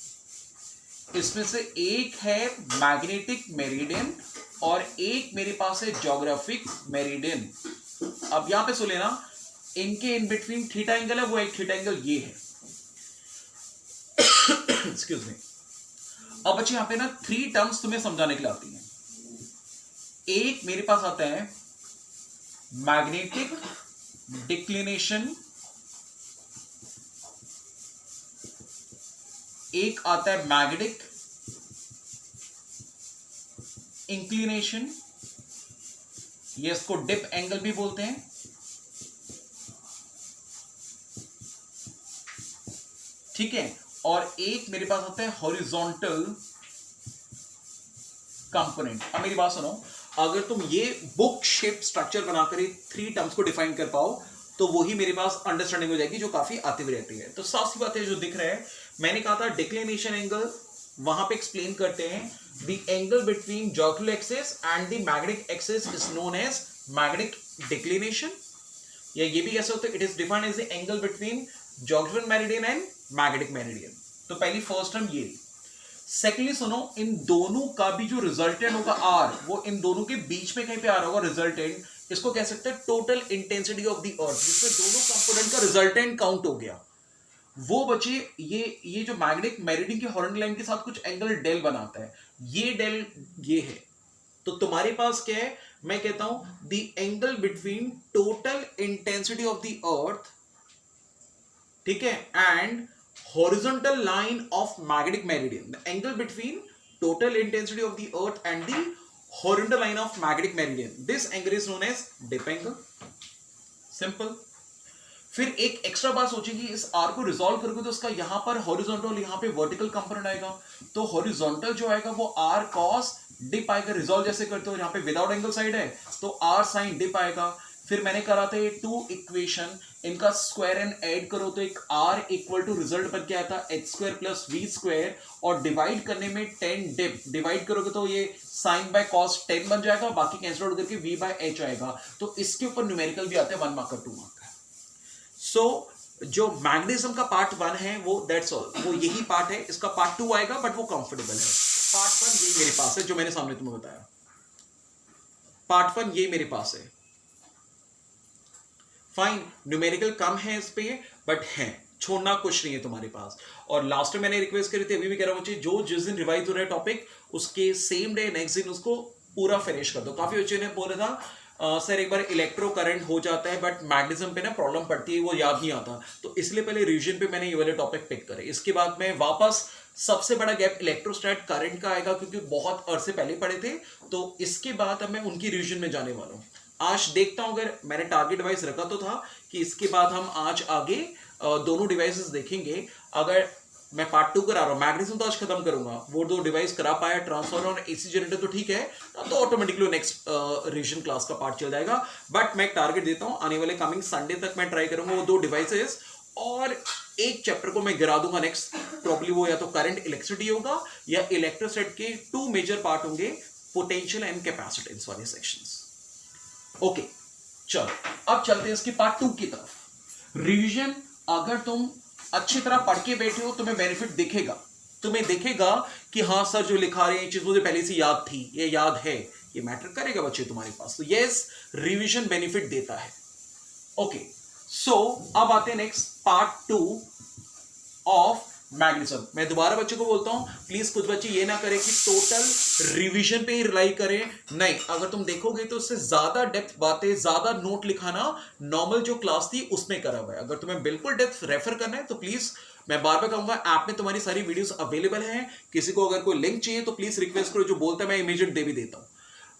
इसमें से एक है मैग्नेटिक मेरिडियन और एक मेरे पास है ज्योग्राफिक मेरिडियन। अब यहां पे सुन लेना, इनके इन बिटवीन थीटा एंगल है, वो एक थीटा एंगल ये है। Excuse me. अब बच्चे यहां पे ना 3 टर्म्स तुम्हें समझाने के लिए आती हैं। एक मेरे पास आता है मैग्नेटिक डिक्लिनेशन, एक आता है मैग्नेटिक इंक्लिनेशन, ये इसको डिप एंगल भी बोलते हैं। ठीक है, और एक मेरे पास आता है हॉरिजॉन्टल कंपोनेंट। अब मेरी बात सुनो, अगर तुम ये बुक शेप स्ट्रक्चर बनाकर 3 टर्म्स को डिफाइन कर पाओ तो वही मेरे पास अंडरस्टैंडिंग हो जाएगी, जो काफी आती हुई रहती है। तो साफ सी बात है, जो दिख रहा है, मैंने कहा था डिक्लिनेशन एंगल, वहां पे एक्सप्लेन करते हैं the angle between geographical axis and the magnetic axis is known as magnetic declination, या ये भी कैसे होता है, it is defined as the angle between geographical meridian and magnetic meridian. तो पहली फर्स्ट टर्म ये। सेकेंडली सुनो, इन दोनों का भी जो रिजल्टेंट होगा आर, वो इन दोनों के बीच में कहीं पे आ रहा होगा रिजल्टेंट, इसको कह सकते हैं total intensity of the earth, जिसमें दोनों कंपोनेंट का रिजल्टेंट काउंट हो गया। वो बचे ये जो मैग्नेटिक मेरिडियन के हॉरिजॉन्टल लाइन के साथ कुछ एंगल डेल बनाता है, ये डेल ये है। तो तुम्हारे पास क्या है, मैं कहता हूं the angle between total intensity of the earth, ठीक है, and horizontal line of magnetic meridian, the angle between total intensity of the earth and the horizontal line of magnetic meridian, this angle is known as dip angle. Simple. फिर एक extra बात सोचेगी, इस are को resolve करोगे तो उसका यहां पर हॉरिजॉन्टल, यहां पे वर्टिकल कंपोनेंट आएगा, तो हॉरिजॉन्टल जो आएगा वो आर कॉस डिप आएगा। रिजॉल्व जैसे करते हो, यहां पे विदाउट एंगल साइड है तो आर साइन डिप आएगा। फिर मैंने करा था ये 2 इक्वेशन, इनका स्क्वायर एंड ऐड करो तो एक r इक्वल टू रिजल्ट बन के आया था h square plus v square, और डिवाइड करने में 10 डिप डिवाइड करोगे तो ये साइन बाय कॉस 10 बन जाएगा, बाकी कैंसिल आउट करके v बाय h आएगा। तो इसके ऊपर न्यूमेरिकल भी आते हैं 1 मार्क का 2 मार्क का। सो जो मैग्नेटिज्म का पार्ट 1 है वो दैट्स ऑल, वो यही पार्ट है। इसका पार्ट 2 आएगा बट वो कंफर्टेबल है। पार्ट 1 ये मेरे पास है, जो मैंने सामने तुम्हें बताया, पार्ट 1 ये मेरे पास है। फाइन, न्यूमेरिकल कम है इस पे, बट है, छोड़ना कुछ नहीं है तुम्हारे पास। और लास्ट में मैंने रिक्वेस्ट करी थी, अभी भी कह रहा हूँ बच्चे, जो जिस दिन रिवाइज हो रहा है टॉपिक, उसके सेम डे नेक्स्ट दिन उसको पूरा फिनिश कर दो। काफी बच्चे ने बोला था सर एक बार इलेक्ट्रो करंट हो जाता है बट मैग्नेटिज्म पे ना प्रॉब्लम पड़ती है, वो याद नहीं आता, तो इसलिए पहले रिवीजन पे मैंने ये वाले टॉपिक पिक करे। इसके बाद में वापस सबसे बड़ा गैप इलेक्ट्रोस्टैट करंट का आएगा, क्योंकि बहुत अरसे पहले पढ़े थे, तो इसके बाद अब मैं उनकी रिवीजन में जाने वाला हूँ। आज देखता हूं, अगर मैंने टारगेट डिवाइस रखा तो था कि इसके बाद हम आज आगे दोनों डिवाइसेस देखेंगे। अगर मैं पार्ट 2 करा रहा हूं, मैग्नेटिज्म तो आज खत्म करूंगा, वो दो डिवाइस करा पाया, ट्रांसफार्मर और एसी जनरेटर तो ठीक है, तो ऑटोमेटिकली नेक्स्ट रिवीजन क्लास का पार्ट चल जाएगा। बट मैं टारगेट देता हूं, आने वाले कमिंग संडे तक मैं ट्राई करूंगा वो दो डिवाइसेस, और एक चैप्टर को मैं गिरा दूंगा नेक्स्ट। प्रॉब्ली वो या तो करंट इलेक्ट्रिसिटी होगा या इलेक्ट्रोस्टैट के 2 मेजर पार्ट होंगे, पोटेंशियल एंड कैपेसिटेंस वाले सेक्शंस। ओके चलो, अब चलते हैं इसके पार्ट 2 की तरफ। रिवीजन अगर तुम अच्छी तरह पढ़ के बैठे हो, तुम्हें बेनिफिट दिखेगा, तुम्हें दिखेगा कि हाँ सर जो लिखा रहे हैं चीज मुझे पहले से याद थी, ये याद है, ये मैटर करेगा बच्चे तुम्हारे पास। तो यस, रिवीजन बेनिफिट देता है। ओके सो अब आते हैं नेक्स्ट पार्ट 2 ऑफ मैग्नेटिज्म। मैं दोबारा बच्चों को बोलता हूं, प्लीज कुछ बच्चे ये ना करें कि टोटल रिवीजन पे ही रिलाई करें, नहीं, अगर तुम देखोगे तो उससे ज्यादा डेप्थ बातें, ज्यादा नोट लिखाना नॉर्मल जो क्लास थी उसमें करा हुआ है। अगर तुम्हें बिल्कुल डेप्थ रेफर करना है तो प्लीज, मैं बार बार कहूंगा, ऐप में तुम्हारी सारी वीडियोस अवेलेबल हैं, किसी को अगर कोई लिंक चाहिए तो प्लीज रिक्वेस्ट करो, जो बोलता है मैं इमीडिएट दे भी देता हूं,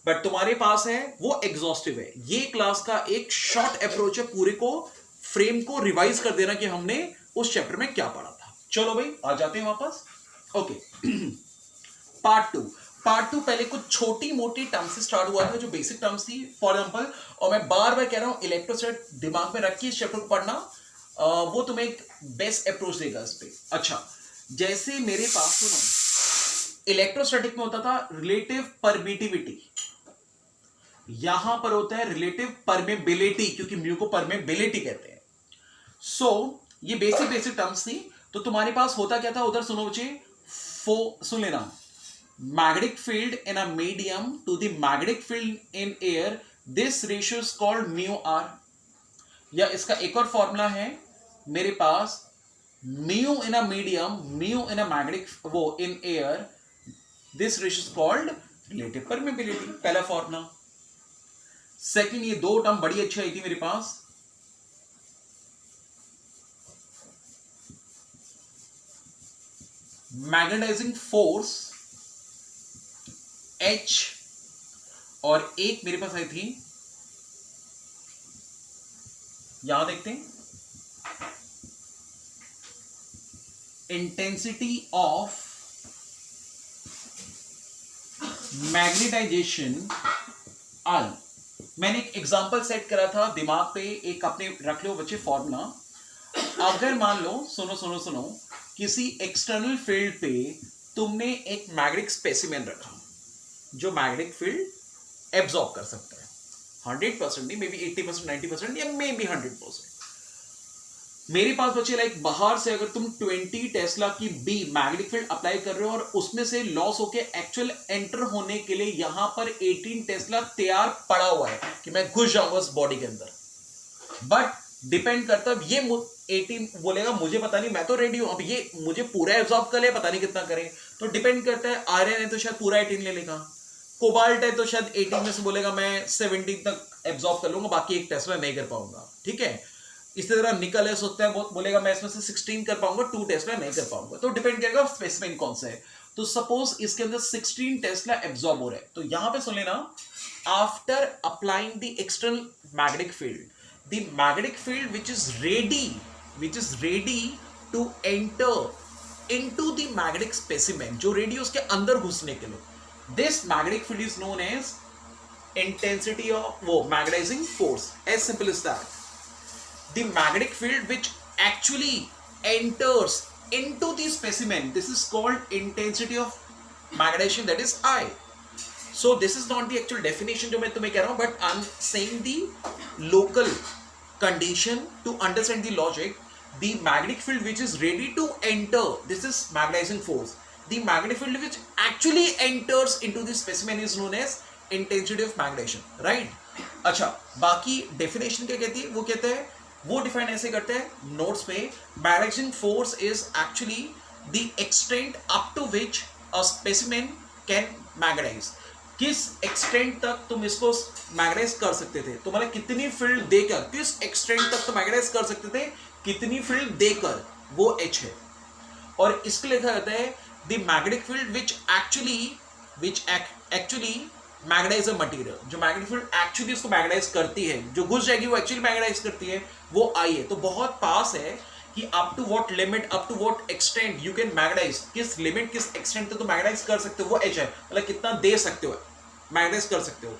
बट तुम्हारे पास है वो एग्जॉस्टिव है। ये क्लास का एक शॉर्ट अप्रोच है, पूरे को फ्रेम को रिवाइज कर देना कि हमने उस चैप्टर में क्या पढ़ा था। चलो भाई आ जाते हैं वापस। Okay part 2। पार्ट 2 पहले कुछ छोटी मोटी टर्म्स से स्टार्ट हुआ था, जो बेसिक टर्म्स थी, फॉर एग्जांपल, और मैं बार बार कह रहा हूं इलेक्ट्रोस्टैट दिमाग में रख के इस चैप्टर को पढ़ना, वो तुम्हें एक बेस्ट अप्रोच देगा इस पे। अच्छा, जैसे मेरे पास सुनो, इलेक्ट्रोस्टैटिक में होता था रिलेटिव परमिटिविटी, यहां पर होता है रिलेटिव परमेबिलिटी, क्योंकि म्यू को परमेबिलिटी कहते हैं। सो ये बेसिक टर्म्स थी। तो तुम्हारे पास होता क्या था उधर, सुनो बच्चे, सुन लेना, magnetic field in a medium to the magnetic field in air, this ratio is called mu R. या इसका एक और फॉर्मूला है मेरे पास, mu in a medium, mu in a magnetic, वो in air, this ratio is called relative permeability, पहला formula. Second, ये दो टर्म बड़ी अच्छी आई थी मेरे पास, मैग्नेटाइजिंग फोर्स H, और एक मेरे पास आई थी, यहां देखते हैं, इंटेंसिटी ऑफ मैग्नेटाइजेशन I। मैंने एक एग्जांपल सेट करा था दिमाग पे, एक अपने रख लो बच्चे फॉर्मूला। अगर मान लो, सुनो, किसी एक्सटर्नल फील्ड पे तुमने एक मैग्नेटिक स्पेसिमेन रखा, जो मैग्नेटिक फील्ड एब्जॉर्ब कर सकता है, 100% नहीं, मे बी 80%, 90% या मे बी 100%। मेरे पास बच्चे लाइक बाहर से अगर तुम 20 टेस्ला की बी मैग्नेटिक फील्ड अप्लाई कर रहे हो और उसमें से लॉस होके एक्चुअल एंटर होने के लिए यहां पर 18 टेस्ला तैयार पड़ा हुआ है कि मैं घुस जाऊंगा उस बॉडी के अंदर, बट डिपेंड करता है, ये 18 बोलेगा मुझे पता नहीं, मैं तो रेडी हूं, अब ये मुझे पूरा एब्जॉर्ब कर ले, पता नहीं कितना करे, तो डिपेंड करता है। आयरन है तो शायद पूरा 18 ले लेगा, कोबाल्ट है तो शायद 18 में से बोलेगा मैं 17 तक एब्जॉर्ब कर लूंगा, बाकी एक टेस्ला नहीं कर पाऊंगा, ठीक है। इसी तरह निकल है, सोचता है बोलेगा मैं इसमें से 16 कर पाऊंगा, 2 टेस्ला नहीं कर पाऊंगा, तो डिपेंड करेगा स्पेसिमेन कौन सा है। तो सपोज इसके अंदर 16 टेस्ला एब्जॉर्ब हो रहा है, तो यहां पे सुन लेना, after applying the external magnetic field, the magnetic field which is ready to enter into the magnetic specimen, जो रेडी उसके अंदर घुसने के लिए, this magnetic field is known as intensity of वो magnetizing force, as simple as that. The magnetic field which actually enters into the specimen, this is called intensity of magnetization, that is I. So this is not the actual definition जो मैं तुम्हें कह रहा हूं, but I'm saying the local condition to understand the logic. The magnetic field which is ready to enter, this is magnetizing force. The magnetic field which actually enters into the specimen is known as intensity of magnetization, right? अच्छा, बाकी definition क्या कहती है? वो कहते हैं, वो define ऐसे करते हैं नोट्स पे, magnetizing force is actually the extent up to which a specimen can magnetize. किस एक्सटेंट तक तुम इसको मैग्नेटाइज कर सकते थे, तो मतलब कितनी फील्ड देकर, किस एक्सटेंट तक तुम मैग्नेटाइज कर सकते थे, कितनी फील्ड देकर, वो एच है। और इसके लिखा जाता है the magnetic field which actually magnetize a material. जो मैग्नेटिक फील्ड एक्चुअली उसको मैग्नेटाइज करती है, जो घुस जाएगी वो एक्चुअली मैग्नेटाइज करती है, वो आई है। तो बहुत पास है कि up to what limit, up to what extent you can magnetize, किस लिमिट, किस एक्सटेंट तक तो मैग्नेटाइज कर सकते हो, वो एच है। मतलब कितना दे सकते हो, मैग्नेटाइज कर सकते हो।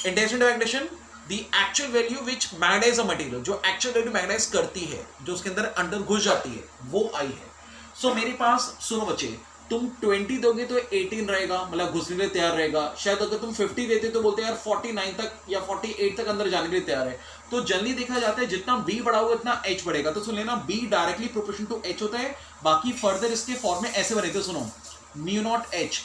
Intention magnetization, the actual value which magnetize a material, जो एक्चुअल वैल्यू मैग्नेटाइज करती है, जो उसके अंदर अंदर घुस जाती है, वो आई है। सो मेरे पास सुनो बच्चे, तुम 20 दोगे तो 18 रहेगा, मतलब घुसने के लिए तैयार रहेगा। शायद अगर तुम 50 देते तो बोलते यार 49 तक या 48 तक अंदर जाने के लिए तैयार है। तो जनरली देखा जाता है जितना बी बड़ा होगा उतना एच बढ़ेगा। तो सुन लेना, B directly proportional to H होता है। बाकी फर्दर इसके फॉर्म में ऐसे बने थे, सुनो, म्यू नॉट एच।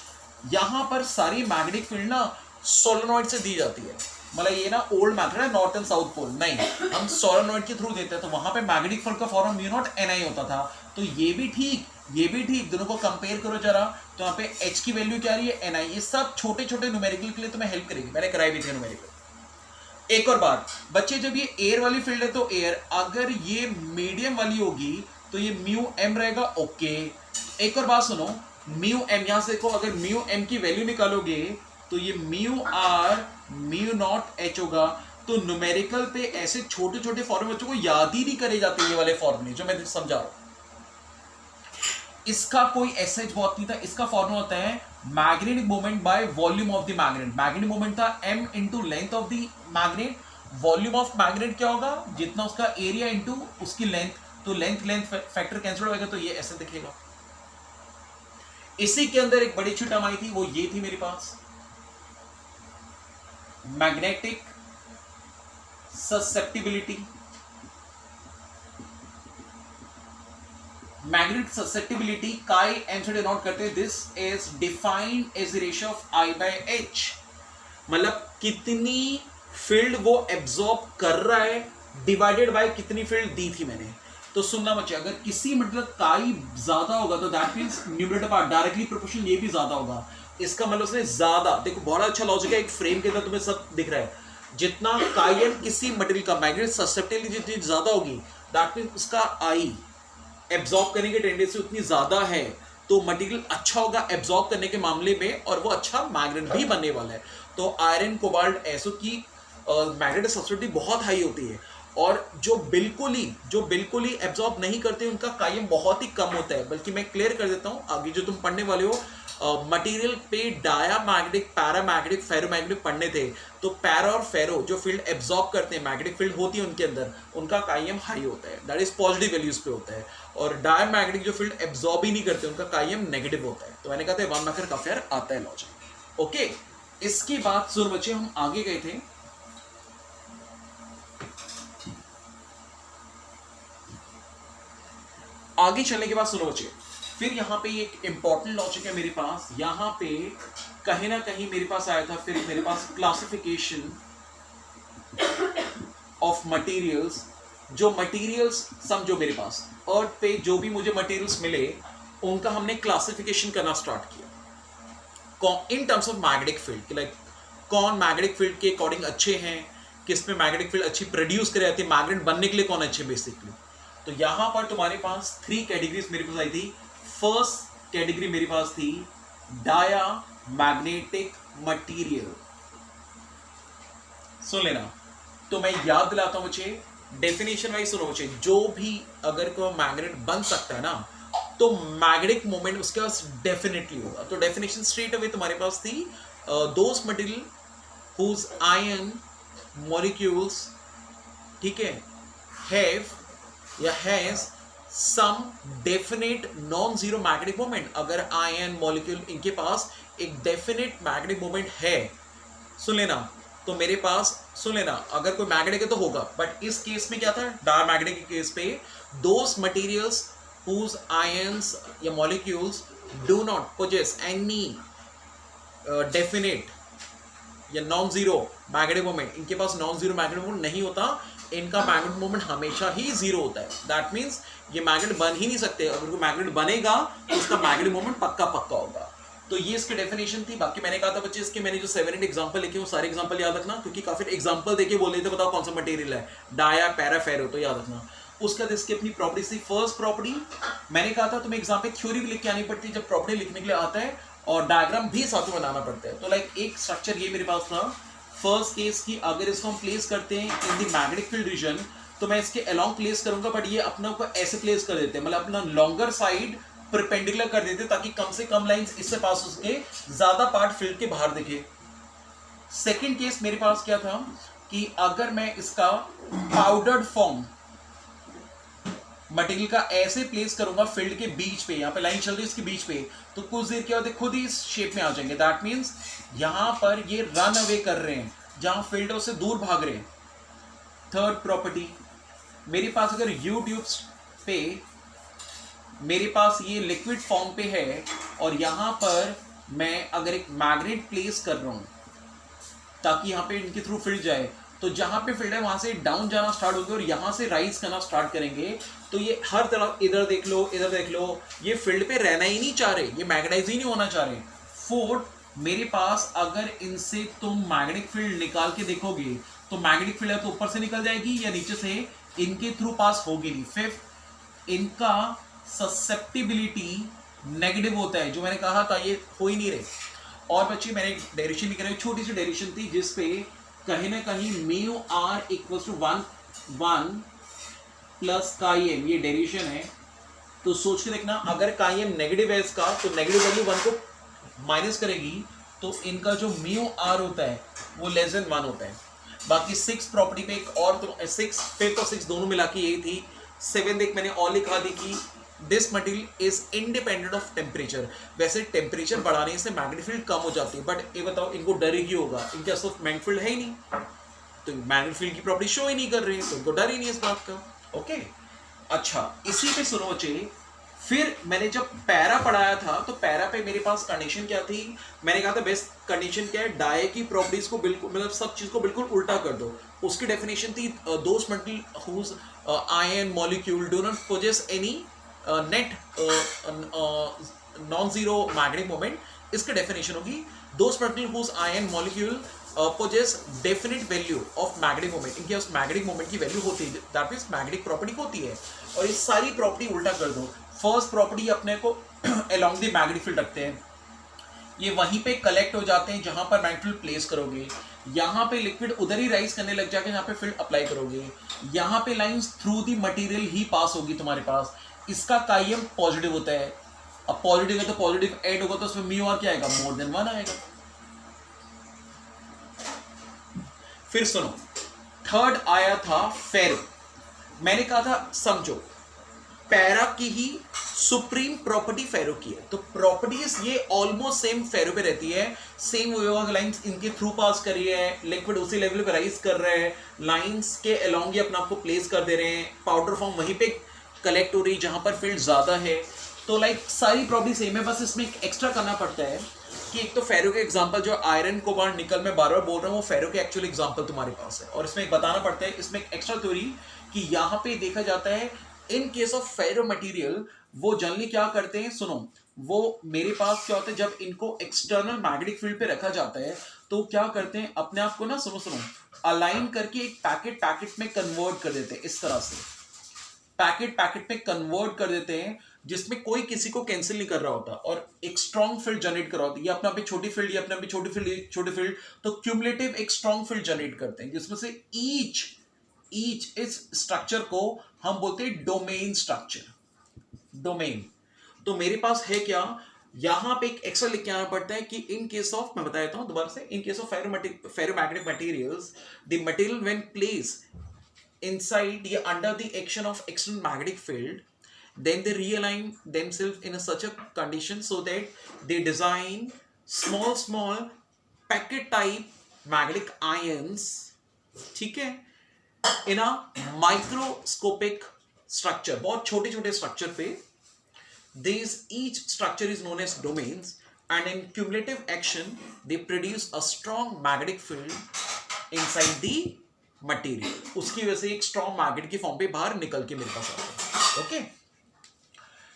यहां पर सारी मैग्नेटिक फील्ड ना सोलेनॉइड से दी जाती है। मतलब ये ना ओल्ड मेथड है, नॉर्थ एंड साउथ पोल नहीं, हम सोलेनॉइड के थ्रू देते हैं। तो वहां पे मैग्नेटिक फील्ड का फॉर्म म्यू नॉट एन होता था। तो ये भी ठीक, ये भी ठीक, दोनों को कंपेयर करो जरा। तो यहाँ पे h की वैल्यू क्या आ रही है, एन आई। ये सब छोटे छोटे न्यूमेरिकल के लिए तुम्हें हेल्प करेगी, मैंने कराई भी थी न्यूमेरिकल। एक और बात बच्चे, जब ये एयर वाली फील्ड है तो एयर, अगर ये मीडियम वाली होगी तो ये म्यू एम रहेगा, ओके। एक और बात सुनो, म्यू एम, यहां से देखो, अगर म्यू एम की वैल्यू निकालोगे तो ये mu R mu naught H होगा। तो न्यूमेरिकल पे ऐसे छोटे छोटे फॉर्मूले बच्चों को याद ही नहीं करे जाते, ये वाले फॉर्मूले जो मैं समझा रहा हूं। इसका कोई एसएच बहुत नहीं था। इसका फॉर्मूला होता है magnetic moment by volume of the magnet. Magnetic moment था m into length of the magnet. Volume of magnet क्या होगा, जितना उसका एरिया इंटू उसकी लेंथ। तो लेंथ लेंथ फैक्टर कैंसिल होगा, तो ये ऐसे दिखेगा। इसी के अंदर एक बड़ी अच्छी टर्म आई थी, वो ये थी मेरे पास, magnetic susceptibility. Magnetic susceptibility chi M से डिनोट करते हैं। This is defined as ratio of I by H. मतलब कितनी फील्ड वो एब्जॉर्ब कर रहा है डिवाइडेड बाय कितनी फील्ड दी थी मैंने। तो सुनना बच्चे, अगर किसी मतलब काई ज्यादा होगा तो that means numerator part directly proportional ये भी ज्यादा होगा। इसका मतलब उसने ज्यादा, देखो बहुत अच्छा लॉजिक है, एक फ्रेम के अंदर तुम्हें सब दिख रहा है। जितना काई एम किसी मटेरियल का मैग्नेटिक ससेप्टिबिलिटी जितनी ज्यादा होगी, दैट मींस उसका आई एब्जॉर्ब करने की टेंडेंसी उतनी ज्यादा है, तो मटेरियल अच्छा होगा एब्जॉर्ब करने के मामले में, और वो अच्छा मैग्नेट भी बनने वाला है। तो आयरन, कोबाल्ट, ऐसो की मैग्नेटिक ससेप्टिबिलिटी बहुत हाई होती है। और जो बिल्कुल ही एब्जॉर्ब नहीं करते उनका कायम बहुत ही कम होता है। बल्कि मैं क्लियर कर देता हूं, आगे जो तुम पढ़ने वाले हो मटेरियल पे डायामैग्नेटिक, पैरामैग्नेटिक, फेरोमैग्नेटिक पढ़ने थे। तो पैरा और फेरो जो फील्ड एब्जॉर्ब करते हैं, मैग्नेटिक फील्ड होती है उनके अंदर, उनका कायम हाई होता है, दैट इज पॉजिटिव वैल्यूज पे होता है। और डायामैग्नेटिक जो फील्ड एब्जॉर्ब ही नहीं करते, उनका कायम नेगेटिव होता है। तो मैंने कहा था वन मार्कर का फेयर आता है लॉजिक, ओके। इसकी बात सुन बच्चे, हम आगे गए थे, आगे चलने के बाद सुनो बच्चे, फिर यहां पे एक इंपॉर्टेंट लॉजिक है मेरे पास। यहां पे कहीं ना कहीं मेरे पास आया था, फिर मेरे पास क्लासिफिकेशन ऑफ मटेरियल्स। जो मटेरियल्स समझो, मेरे पास अर्थ पे जो भी मुझे मटेरियल्स मिले उनका हमने क्लासिफिकेशन करना स्टार्ट किया in terms of magnetic field. Like कौन मैग्नेटिक फील्ड के अकॉर्डिंग अच्छे हैं, किस में मैग्नेटिक फील्ड अच्छी प्रोड्यूस करे जाती है, मैग्नेट बनने के लिए कौन अच्छे बेसिकली। तो यहां पर तुम्हारे पास 3 कैटेगरीज मेरे पास आई थी। फर्स्ट कैटेगरी मेरे पास थी डाया मैग्नेटिक मटीरियल। सुन लेना, तो मैं याद दिलाता हूं बच्चे, डेफिनेशन वाइज सुनो बच्चे, जो भी अगर कोई मैग्नेट बन सकता है ना, तो मैग्नेटिक मोमेंट उसके पास डेफिनेटली होगा। तो डेफिनेशन स्ट्रेट अवे तुम्हारे पास थी, those material whose ion molecules, ठीक है, हैव या has some definite non zero magnetic moment. अगर आयन मॉलिक्यूल इनके पास एक डेफिनेट मैग्नेटिक मोमेंट है, सुन लेना, तो मेरे पास सुन लेना, अगर कोई मैग्नेटिक है तो होगा। बट इस केस में क्या था, डायमैग्नेटिक के केस पे, दोस मटेरियल्स हुज आयंस या molecules do not possess any definite या नॉन जीरो मैग्नेटिक मोमेंट, इनके पास नॉन जीरो मैग्नेटिक मोमेंट नहीं होता, इनका मैग्नेटिक मोमेंट हमेशा ही जीरो होता है। दैट मीन्स ये मैग्नेट बन ही नहीं सकते, अगर कोई मैग्नेट बनेगा तो उसका मैग्नेटिक मोमेंट पक्का पक्का होगा। तो ये इसकी डेफिनेशन थी। बाकी मैंने कहा था बच्चे इसके मैंने जो 7-8 एग्जांपल लिखे वो सारे एग्जांपल याद रखना, क्योंकि काफी एग्जांपल देके बोल रहे थे बताओ कौन सा मटेरियल है, डाया पैरा फेरो, तो याद रखना। उसके बाद इसकी अपनी प्रॉपर्टी थी। फर्स्ट प्रॉपर्टी मैंने कहा था तुम्हें एग्जाम पे थ्योरी भी लिख के आनी पड़ती है, जब प्रॉपर्टी लिखने के लिए आता है और डायग्राम भी साथ में बनाना पड़ता है। तो लाइक एक स्ट्रक्चर ये मेरे पास था फर्स्ट केस की, अगर इसको हम प्लेस करते हैं in the magnetic field region तो मैं इसके अलोंग प्लेस करूंगा, बट ये अपना को ऐसे प्लेस कर देते हैं, मतलब अपना लॉन्गर साइड परपेंडिकुलर कर देते ताकि कम से कम लाइंस इससे पास हो सके, ज्यादा पार्ट फील्ड के बाहर दिखे। सेकंड केस मेरे पास क्या था कि अगर मैं इसका पाउडर्ड फॉर्म मटेरियल का ऐसे प्लेस करूंगा फील्ड के बीच पे, यहां पे लाइन चल रही है इसके बीच पे, तो कुछ देर क्या होता है खुद ही इस शेप में आ जाएंगे। दैट मीन्स यहां पर ये रन अवे कर रहे हैं, जहां फील्ड से दूर भाग रहे हैं। थर्ड प्रॉपर्टी मेरे पास अगर यू ट्यूब्स पे मेरे पास ये लिक्विड फॉर्म पे है और यहां पर मैं अगर एक मैग्नेट प्लेस कर रहा हूं ताकि यहां पे इनके थ्रू फील्ड जाए, तो जहां पे फील्ड है वहां से डाउन जाना स्टार्ट होंगे और यहां से राइज करना स्टार्ट करेंगे। तो ये हर तरफ इधर देख लो इधर देख लो, ये फील्ड पे रहना ही नहीं चाह रहे, ये मैग्नेटाइज ही नहीं होना चाह रहे। फोर्थ मेरे पास अगर इनसे तुम मैग्नेटिक फील्ड निकाल के देखोगे तो मैग्नेटिक फील्ड है तो ऊपर से निकल जाएगी या नीचे से, इनके थ्रू पास होगी नहीं। फिफ्थ इनका ससेप्टिबिलिटी नेगेटिव होता है, जो मैंने कहा था ये हो ही नहीं रहे। और बच्चे मैंने डेरिवेशन लिख रहे, छोटी सी डेरिवेशन थी जिसपे कहीं ना कहीं mu R equal to 1 plus chi M, ये डेरिवेशन है। तो सोच के देखना अगर काई एम नेगेटिव है इसका तो नेगेटिव वैल्यू 1 को माइनस करेगी, तो इनका जो म्यू आर होता है वो लेस देन 1 होता है। बाकी 6 प्रॉपर्टी पे एक और, तो 6 5th और 6 दोनों मिला के यही थी। 7th एक मैंने और लिखा दी कि this material is independent of temperature. वैसे टेम्परेचर बढ़ाने से मैग्नेटिक फील्ड कम हो जाती है, बट ये बताओ इनको डर ही क्यों होगा, इनके पास मैग्नेटिक फील्ड है ही नहीं, तो मैग्नेटिक फील्ड की प्रॉपर्टी शो ही नहीं कर रही है, तो इनको डर ही नहीं इस बात का। ओके अच्छा, इसी पे सुनो बच्चे, फिर मैंने जब पैरा पढ़ाया था तो पैरा पे मेरे पास कंडीशन क्या थी, मैंने कहा था बेस्ट कंडीशन क्या है, डाई की प्रॉपर्टीज को बिल्कुल मतलब सब चीज को बिल्कुल उल्टा कर दो। उसकी डेफिनेशन थी those material whose ion molecule do not possess any net non zero magnetic moment. इसकी डेफिनेशन होगी those material whose ion molecule possess definite value of magnetic moment, इनके पास मैग्नेटिक मोमेंट की वैल्यू होती है, दैट मींस मैग्नेटिक प्रॉपर्टी होती है। और ये सारी प्रॉपर्टी उल्टा कर दो। फर्स्ट प्रॉपर्टी अपने को अलोंग द मैग्नेटिक फील्ड रखते हैं, ये वहीं पे कलेक्ट हो जाते हैं जहां पर मैग्नेटिक फील्ड प्लेस करोगे, यहां पे लिक्विड उधर ही राइज करने लग जाएगा जहां पे फील्ड अप्लाई करोगे, यहां पे लाइंस थ्रू द मटेरियल ही पास होगी तुम्हारे पास। इसका काइम पॉजिटिव होता है, अब पॉजिटिव है तो पॉजिटिव ऐड होगा तो उसमें म्यू आर क्या आएगा, मोर देन 1 आएगा। फिर सुनो, थर्ड आया था फेरो। मैंने कहा था समझो पैरा की ही सुप्रीम प्रॉपर्टी फेरो की है, तो प्रॉपर्टीज ये ऑलमोस्ट सेम फेरो पे रहती है, सेम लाइंस इनके थ्रू पास कर रही है, लिक्विड उसी लेवल पे राइज कर रहे हैं, लाइंस के अलोंग ही अपने आप को प्लेस कर दे रहे हैं, पाउडर फॉर्म वहीं पे कलेक्ट हो रही है जहां पर फील्ड ज्यादा है। तो लाइक सारी प्रॉपर्टी सेम है, बस इसमें एक एक्स्ट्रा करना पड़ता है कि एक तो फेरो के एग्जांपल जो आयरन कोबाल्ट निकल में बार बार बोल रहा हूँ वो फेरो के एक्चुअल एग्जांपल तुम्हारे पास है, और इसमें एक बताना पड़ता है, इसमें एक एक्स्ट्रा थ्योरी कि यहाँ पे देखा जाता है in case of ferro material वो जनरली क्या करते हैं, सुनो वो मेरे पास क्या होता है जब इनको एक्सटर्नल मैग्नेटिक फील्ड पे रखा जाता है तो क्या करते हैं अपने आप को ना सुनो अलाइन करके एक पैकेट में कन्वर्ट कर देते हैं, इस तरह से पैकेट में कन्वर्ट कर देते हैं जिसमें कोई किसी को कैंसिल नहीं कर रहा होता और एक स्ट्रॉन्ग फील्ड जनरेट कर रहा होता है, ये अपना भी छोटी फील्ड, ये अपना भी छोटी फील्ड, तो क्यूमुलेटिव एक स्ट्रॉन्ग फील्ड जनरेट करते हैं जिसमें से ईच इस स्ट्रक्चर को हम बोलते हैं डोमेन स्ट्रक्चर, डोमेन। तो मेरे पास है क्या, यहां पे एक एक्स्ट्रा लिख के आना पड़ता है कि इन केस ऑफ, मैं बता देता हूं दोबारा से, इन case of ferromagnetic materials the material when placed inside under the action of external magnetic field, then they realign themselves in such a condition so that they design small packet type magnetic ions, ठीक है, in a microscopic structure, बहुत छोटे structure पे। These each structure is known as domains and in cumulative action they produce a strong magnetic field inside the material. उसकी वजह से एक strong magnet की फॉर्म पे बाहर निकल के मेरे पास आता है. ओके,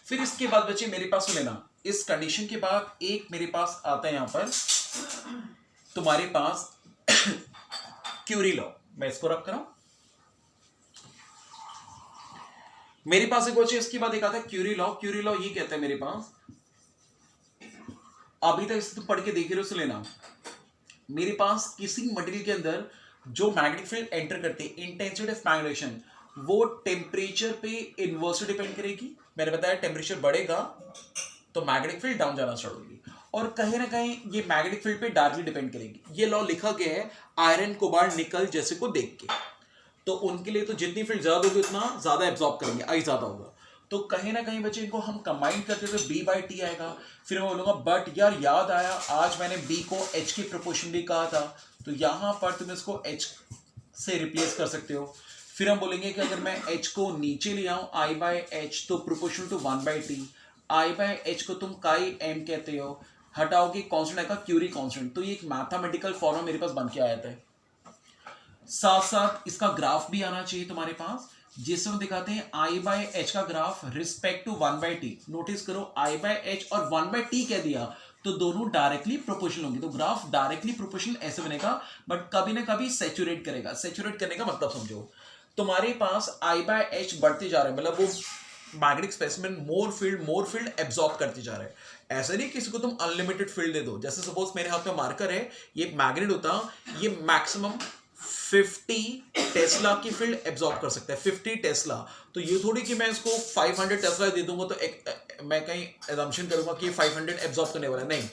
फिर इसके बाद बच्चे मेरे पास लेना, इस कंडीशन के बाद एक मेरे पास आता है यहां पर तुम्हारे पास क्यूरी लॉ. मैं इसको रख कर रहा हूं. मेरे पास एक बच्चे इसके बाद एक आता है क्यूरी लॉ. क्यूरी लॉ ये कहता है मेरे पास, अभी तक इसे तुम पढ़ के देख रहे हो, से लेना. मेरे पास किसी मटेरियल के अंदर जो मैग्नेटिक फील्ड एंटर करते हैं, इंटेंसिटी ऑफ मैग्नेटाइजेशन वो टेम्परेचर पे इनवर्सली डिपेंड करेगी. मैंने बताया टेम्परेचर बढ़ेगा तो मैग्नेटिक फील्ड डाउन जाना स्टार्ट होगी, और कहीं ना कहीं ये मैग्नेटिक फील्ड पे डायरेक्टली डिपेंड करेगी. ये लॉ लिखा गया है आयरन, कोबाल्ट, निकल जैसे को देख के. तो उनके लिए तो जितनी फील्ड ज्यादा होगी उतना ज्यादा एब्जॉर्ब करेंगे, आई ज्यादा होगा. तो कहीं ना कहीं बच्चे इनको हम कंबाइन करते हुए B/T आएगा. फिर मैं बोलूंगा बट यार याद आया आज मैंने B को H के प्रोपोर्शनली कहा था, तो यहां पर तुम इसको H से रिप्लेस कर सकते हो. फिर हम बोलेंगे कि अगर मैं H को नीचे ले आऊं I/H तो प्रोपोर्शनल टू 1/T. I/H को तुम काई M कहते हो, हटाओगे कॉन्स्टेंट आएगा क्यूरी कॉन्स्टेंट. तो ये एक मैथमेटिकल फॉर्मूला मेरे पास बन के आया था. साथ साथ इसका ग्राफ भी आना चाहिए तुम्हारे पास, जिससे हम दिखाते हैं I/H का graph respect to 1/T. Notice करो I/H और 1/T कह दिया तो दोनों डायरेक्टली प्रोपोर्शनल होंगे, तो ग्राफ डायरेक्टली प्रोपोर्शनल ऐसे बनेगा, बट कभी ना कभी सैचुरेट करेगा. सैचुरेट करने का मतलब समझो, तुम्हारे पास I/H बढ़ते जा रहे हैं, मतलब वो मैग्नेटिक स्पेसिमेन मोर फील्ड एब्जॉर्ब करते जा रहे हैं. ऐसा नहीं किसी को तुम अनलिमिटेड फील्ड दे दो. जैसे सपोज मेरे हाथ में मार्कर है, ये एक मैग्नेट होता, ये मैक्सिमम 50 टेस्ला की फील्ड एब्जॉर्ब कर सकता है. 50 टेस्ला, तो ये थोड़ी कि मैं इसको 500 टेस्ला दे दूंगा तो मैं कहीं एजम्पशन करूंगा कि 500 एब्जॉर्ब करने वाला है. नहीं,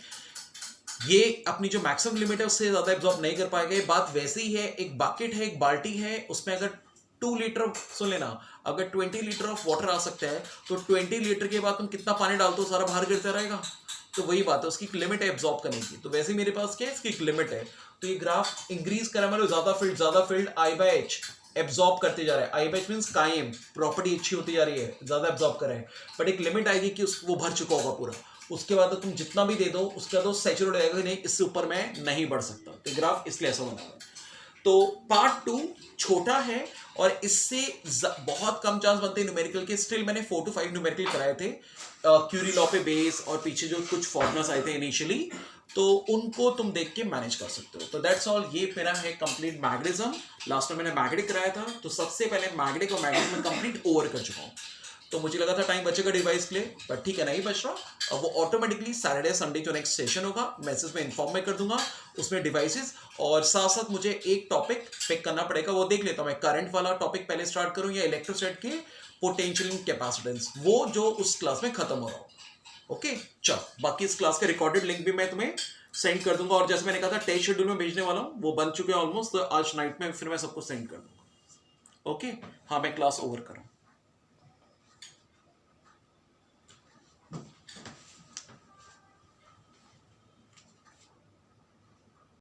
ये अपनी जो मैक्सिमम लिमिट है उससे ज्यादा एब्जॉर्ब नहीं कर पाएगा. ये बात वैसे ही है, एक बकेट है, एक बाल्टी है, उसमें अगर 2 लीटर, सुन लेना, अगर 20 लीटर ऑफ वाटर आ सकता है तो 20 लीटर के बाद तुम कितना पानी डालते हो सारा बाहर गिरता रहेगा. तो वही बात है, उसकी एक लिमिट है एब्जॉर्ब करने की. तो वैसे ही मेरे पास क्या है, इसकी एक लिमिट है. तो ये ग्राफ इंक्रीज करा मतलब ज्यादा फील्ड I/H एब्जॉर्ब करते जा रहा है. I/H मींस कायम, प्रॉपर्टी अच्छी होती जा रही है, ज्यादा एब्जॉर्ब कर रहे हैं. बट एक लिमिट आएगी कि वो भर चुका होगा पूरा, उसके बाद तो तुम जितना भी दे दो उसके बाद सैचुरेट हो जाएगा, नहीं इससे ऊपर मैं नहीं बढ़ सकता. तो ग्राफ इसलिए ऐसा बना है. तो पार्ट 2 छोटा है और इससे बहुत कम चांस बनते हैं न्यूमेरिकल के. स्टिल मैंने 4 to 5 न्यूमेरिकल कराए थे क्यूरी लॉ पे बेस, और पीछे जो कुछ फॉर्मुलास आए थे इनिशियली, तो उनको तुम देख के मैनेज कर सकते हो. तो दैट्स ऑल. ये मेरा है कंप्लीट मैग्नेटिज्म. लास्ट में मैंने मैग्नेटिक कराया था, तो सबसे पहले मैग्नेटिक और मैग्नेटिक में कंप्लीट ओवर कर चुका हूँ. तो मुझे लगा था टाइम बचेगा डिवाइस के लिए, बट ठीक है नहीं बच रहा. अब वो ऑटोमेटिकली सैटरडे संडे जो नेक्स्ट सेशन होगा मैसेज में इन्फॉर्म में कर दूंगा, उसमें डिवाइसेस, और साथ साथ मुझे एक टॉपिक पिक करना पड़ेगा. वो देख लेता हूँ मैं करंट वाला टॉपिक पहले स्टार्ट करूँ या इलेक्ट्रोस्टैट के पोटेंशियल कैपेसिटेंस, वो जो उस क्लास में खत्म हो रहा हो. ओके चल, बाकी इस क्लास का रिकॉर्डेड लिंक भी मैं तुम्हें सेंड कर दूंगा. और जैसे मैंने कहा था टेस्ट शेड्यूल में भेजने वाला हूँ, वो बन चुके हैं ऑलमोस्ट, तो आज नाइट में फिर मैं सबको सेंड कर दूंगा. ओके हाँ, मैं क्लास ओवर करूँ.